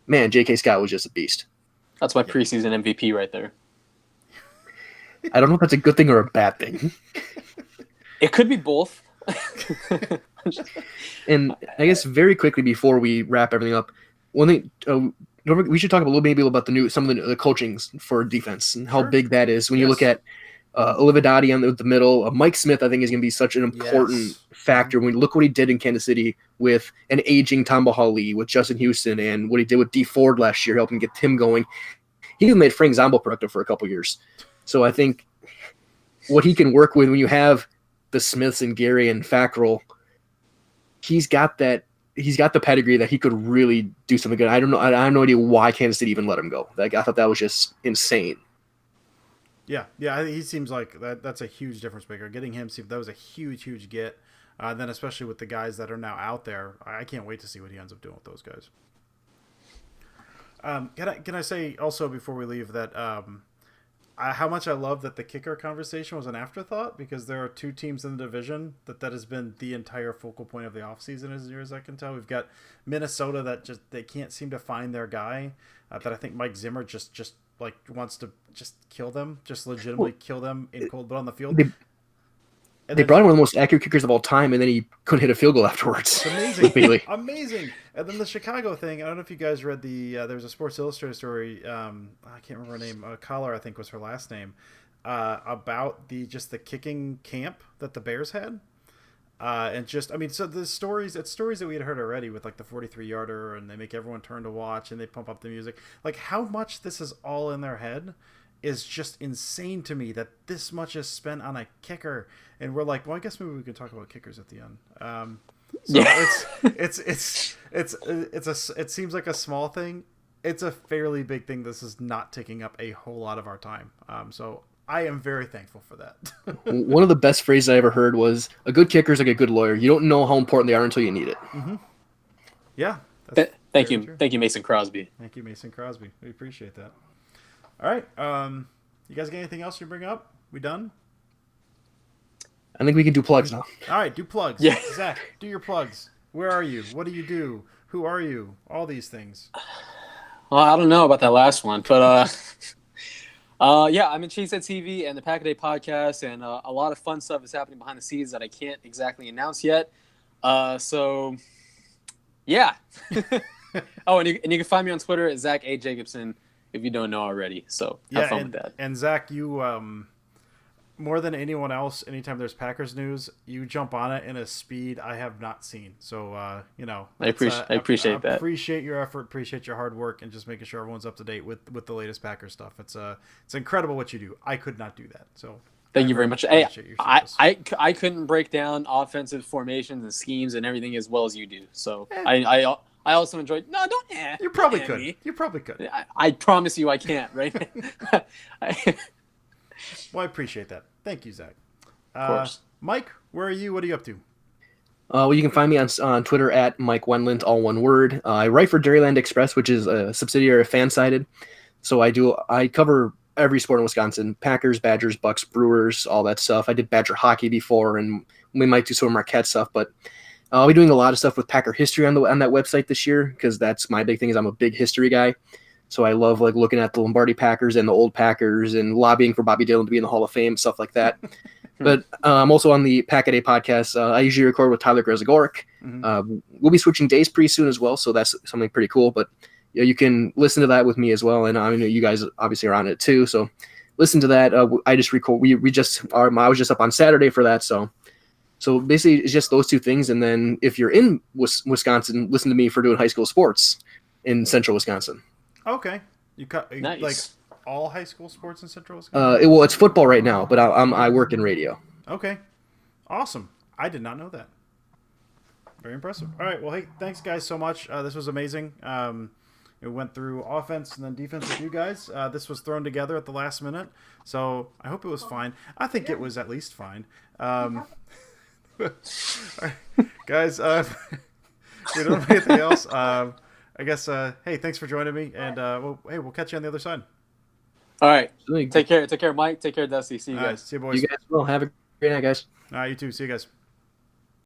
man, J.K. Scott was just a beast. That's my preseason MVP right there. I don't know if that's a good thing or a bad thing. It could be both. And I guess very quickly before we wrap everything up, one thing we should talk a little maybe about some of the coachings for defense and how big that is. When you look at Olivedati on the middle, Mike Smith, I think is going to be such an important factor. When you look what he did in Kansas City with an aging Tamba Hali, with Justin Houston, and what he did with D Ford last year, helping get him going. He even made Frank Zombo productive for a couple years. So I think what he can work with when you have the Smiths and Gary and Fackrell, he's got the pedigree that he could really do something good. I don't know. I have no idea why Kansas City even let him go. Like, I thought that was just insane. Yeah. I think he seems like that's a huge difference maker. Getting him, that was a huge get. Then especially with the guys that are now out there, I can't wait to see what he ends up doing with those guys. Can I say also before we leave that how much I love that the kicker conversation was an afterthought, because there are two teams in the division that has been the entire focal point of the offseason as near as I can tell. We've got Minnesota that they can't seem to find their guy, that I think Mike Zimmer just like wants to just kill them, just legitimately kill them in cold blood on the field. They brought in one of the most accurate kickers of all time, and then he couldn't hit a field goal afterwards. Amazing. Amazing. And then the Chicago thing, I don't know if you guys read there was a Sports Illustrated story, I can't remember her name, Collar, I think was her last name, about the kicking camp that the Bears had. So the stories that we had heard already with like the 43-yarder, and they make everyone turn to watch, and they pump up the music. Like, how much this is all in their head is just insane to me, that this much is spent on a kicker. And we're like, well, I guess maybe we can talk about kickers at the end. It seems like a small thing. It's a fairly big thing. This is not taking up a whole lot of our time. So I am very thankful for that. One of the best phrases I ever heard was, a good kicker is like a good lawyer. You don't know how important they are until you need it. Mm-hmm. Yeah. Thank you. Thank you, Mason Crosby. Thank you, Mason Crosby. We appreciate that. All right. You guys got anything else you bring up? We done? I think we can do plugs now. All right, do plugs. Yeah. Zach, do your plugs. Where are you? What do you do? Who are you? All these things. Well, I don't know about that last one, but Yeah, I'm in Cheesehead TV and the Pack a Day podcast, and a lot of fun stuff is happening behind the scenes that I can't exactly announce yet. So, yeah. Oh, and you can find me on Twitter at Zach A. Jacobson if you don't know already. So have fun with that. And Zach, you more than anyone else, anytime there's Packers news, you jump on it in a speed I have not seen. So I appreciate that. Appreciate your effort, appreciate your hard work, and just making sure everyone's up to date with the latest Packers stuff. It's incredible what you do. I could not do that. So thank you very much. Hey, I couldn't break down offensive formations and schemes and everything as well as you do. So I also enjoyed. No, don't. You probably could. You probably could. I promise you, I can't. Right. Well, I appreciate that. Thank you, Zach. Of course. Mike, where are you? What are you up to? Well, you can find me on Twitter at Mike Wendlandt, all one word. I write for Dairyland Express, which is a subsidiary of Fansided. So I cover every sport in Wisconsin: Packers, Badgers, Bucks, Brewers, all that stuff. I did Badger hockey before, and we might do some of Marquette stuff, but I'll be doing a lot of stuff with Packer history on that website this year, because that's my big thing. Is I'm a big history guy. So I love looking at the Lombardi Packers and the old Packers and lobbying for Bobby Dillon to be in the Hall of Fame, stuff like that. But I'm also on the Pack a Day podcast. I usually record with Tyler Grezagoric. Mm-hmm. We'll be switching days pretty soon as well, so that's something pretty cool. But you can listen to that with me as well, and I know you guys obviously are on it too. So listen to that. I just record. I was just up on Saturday for that. So basically, it's just those two things. And then if you're in Wisconsin, listen to me for doing high school sports in Central Wisconsin. Okay, you cut nice. Like all high school sports in Central Wisconsin. Well, it's football right now, but I work in radio. Okay, awesome. I did not know that. Very impressive. All right, well, hey, thanks guys so much. This was amazing. It went through offense and then defense with you guys. This was thrown together at the last minute, so I hope it was fine. I think it was at least fine. All right, guys, if you don't have anything else, I guess, hey, thanks for joining me, and we'll catch you on the other side. All right. Take care, Mike. Take care, Dusty. See you guys. See you, boys. You guys will. Have a great night, guys. You too. See you guys.